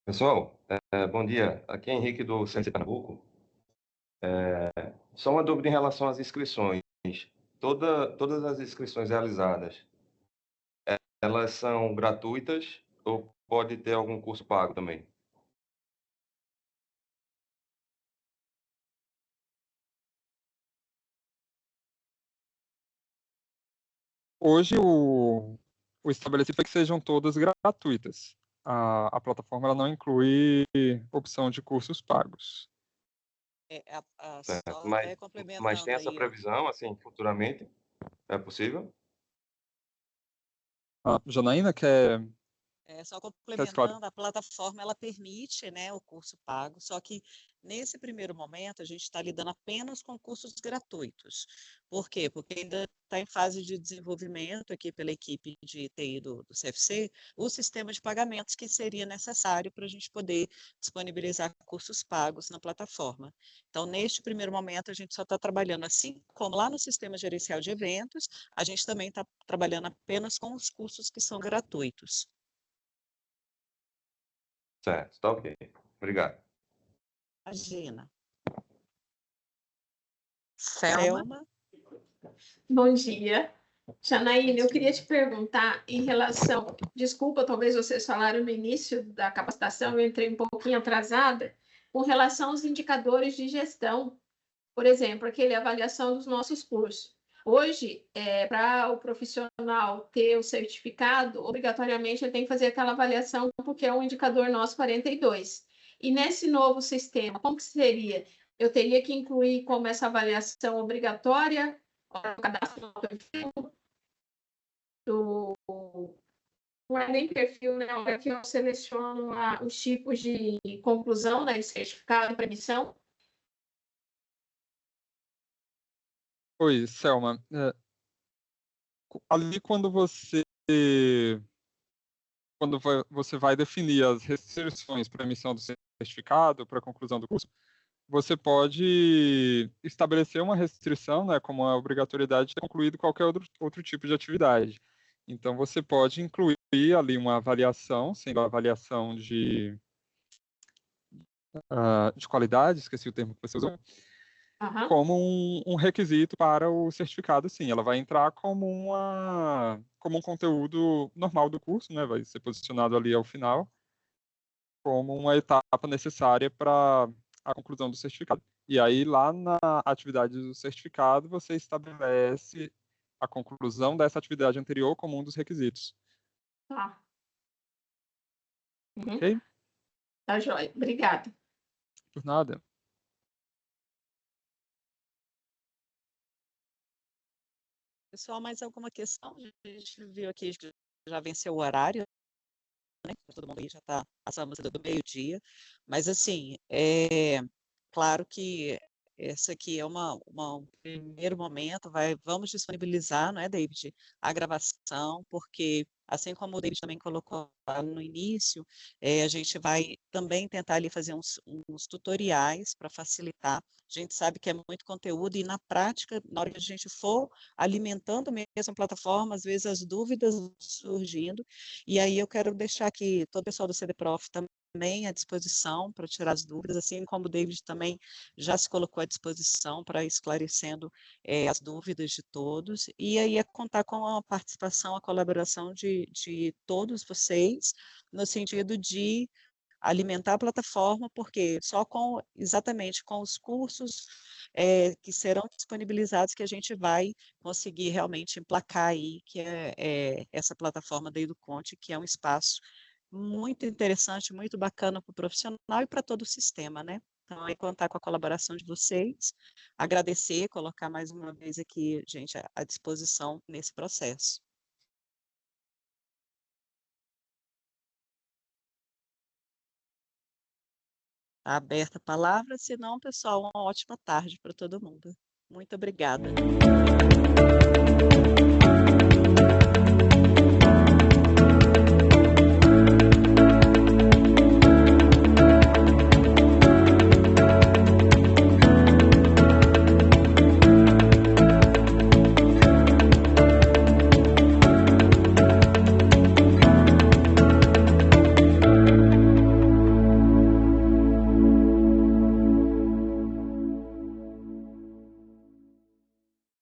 Pessoal, bom dia. Aqui é Henrique do CNC Pernambuco. Só uma dúvida em relação às inscrições. Todas as inscrições realizadas, elas são gratuitas ou pode ter algum curso pago também? Hoje o estabelecido foi que sejam todas gratuitas. A plataforma ela não inclui opção de cursos pagos. Certo. Só Mas até tem complementando essa aí, previsão, assim, futuramente? É possível? Janaína, quer só esclarecer? complementando, a plataforma ela permite, né, o curso pago, só que nesse primeiro momento a gente está lidando apenas com cursos gratuitos. Por quê? Porque ainda está em fase de desenvolvimento aqui pela equipe de TI do CFC, o sistema de pagamentos que seria necessário para a gente poder disponibilizar cursos pagos na plataforma. Então, neste primeiro momento, a gente só está trabalhando assim como lá no sistema gerencial de eventos, a gente também está trabalhando apenas com os cursos que são gratuitos. Certo, tá ok. Obrigado. Imagina. Selma? Bom dia. Janaína, eu queria te perguntar em relação, desculpa, talvez vocês falaram no início da capacitação, eu entrei um pouquinho atrasada, com relação aos indicadores de gestão, por exemplo, aquele avaliação dos nossos cursos. Hoje, para o profissional ter o certificado, obrigatoriamente ele tem que fazer aquela avaliação, porque é um indicador nosso 42. E nesse novo sistema, como que seria? Eu teria que incluir como essa avaliação obrigatória, o cadastro no perfil, não é nem perfil, né? Aqui eu seleciono os tipos de conclusão, né, de certificado para emissão. Oi, Selma. Ali quando você vai definir as restrições para emissão do certificado, para a conclusão do curso, você pode estabelecer uma restrição, né, como a obrigatoriedade de ter concluído qualquer outro tipo de atividade. Então, você pode incluir ali uma avaliação, sendo a avaliação de qualidade, esqueci o termo que você usou, como um requisito para o certificado, sim. Ela vai entrar como um conteúdo normal do curso, né? Vai ser posicionado ali ao final como uma etapa necessária para a conclusão do certificado. E aí, lá na atividade do certificado, você estabelece a conclusão dessa atividade anterior como um dos requisitos. Tá. Ok? Tá joia. Obrigada. Por nada. Pessoal, mais alguma questão? A gente viu aqui que já venceu o horário, né? Todo mundo aí já está passando do meio-dia. Mas, assim, claro que esse aqui é um primeiro momento, vamos disponibilizar, não é, David, a gravação, porque, assim como o David também colocou lá no início, a gente vai também tentar ali fazer uns tutoriais para facilitar. A gente sabe que é muito conteúdo e, na prática, na hora que a gente for alimentando mesmo a plataforma, às vezes as dúvidas surgindo, e aí eu quero deixar aqui todo o pessoal do CDProf também à disposição para tirar as dúvidas, assim como o David também já se colocou à disposição para esclarecendo as dúvidas de todos, e aí é contar com a participação, a colaboração de todos vocês, no sentido de alimentar a plataforma, porque só exatamente com os cursos que serão disponibilizados que a gente vai conseguir realmente emplacar aí, que é essa plataforma da EduConte, que é um espaço muito interessante, muito bacana para o profissional e para todo o sistema, né? Então, é contar com a colaboração de vocês, agradecer, colocar mais uma vez aqui, gente, à disposição nesse processo. Está aberta a palavra, se não, pessoal, uma ótima tarde para todo mundo. Muito obrigada.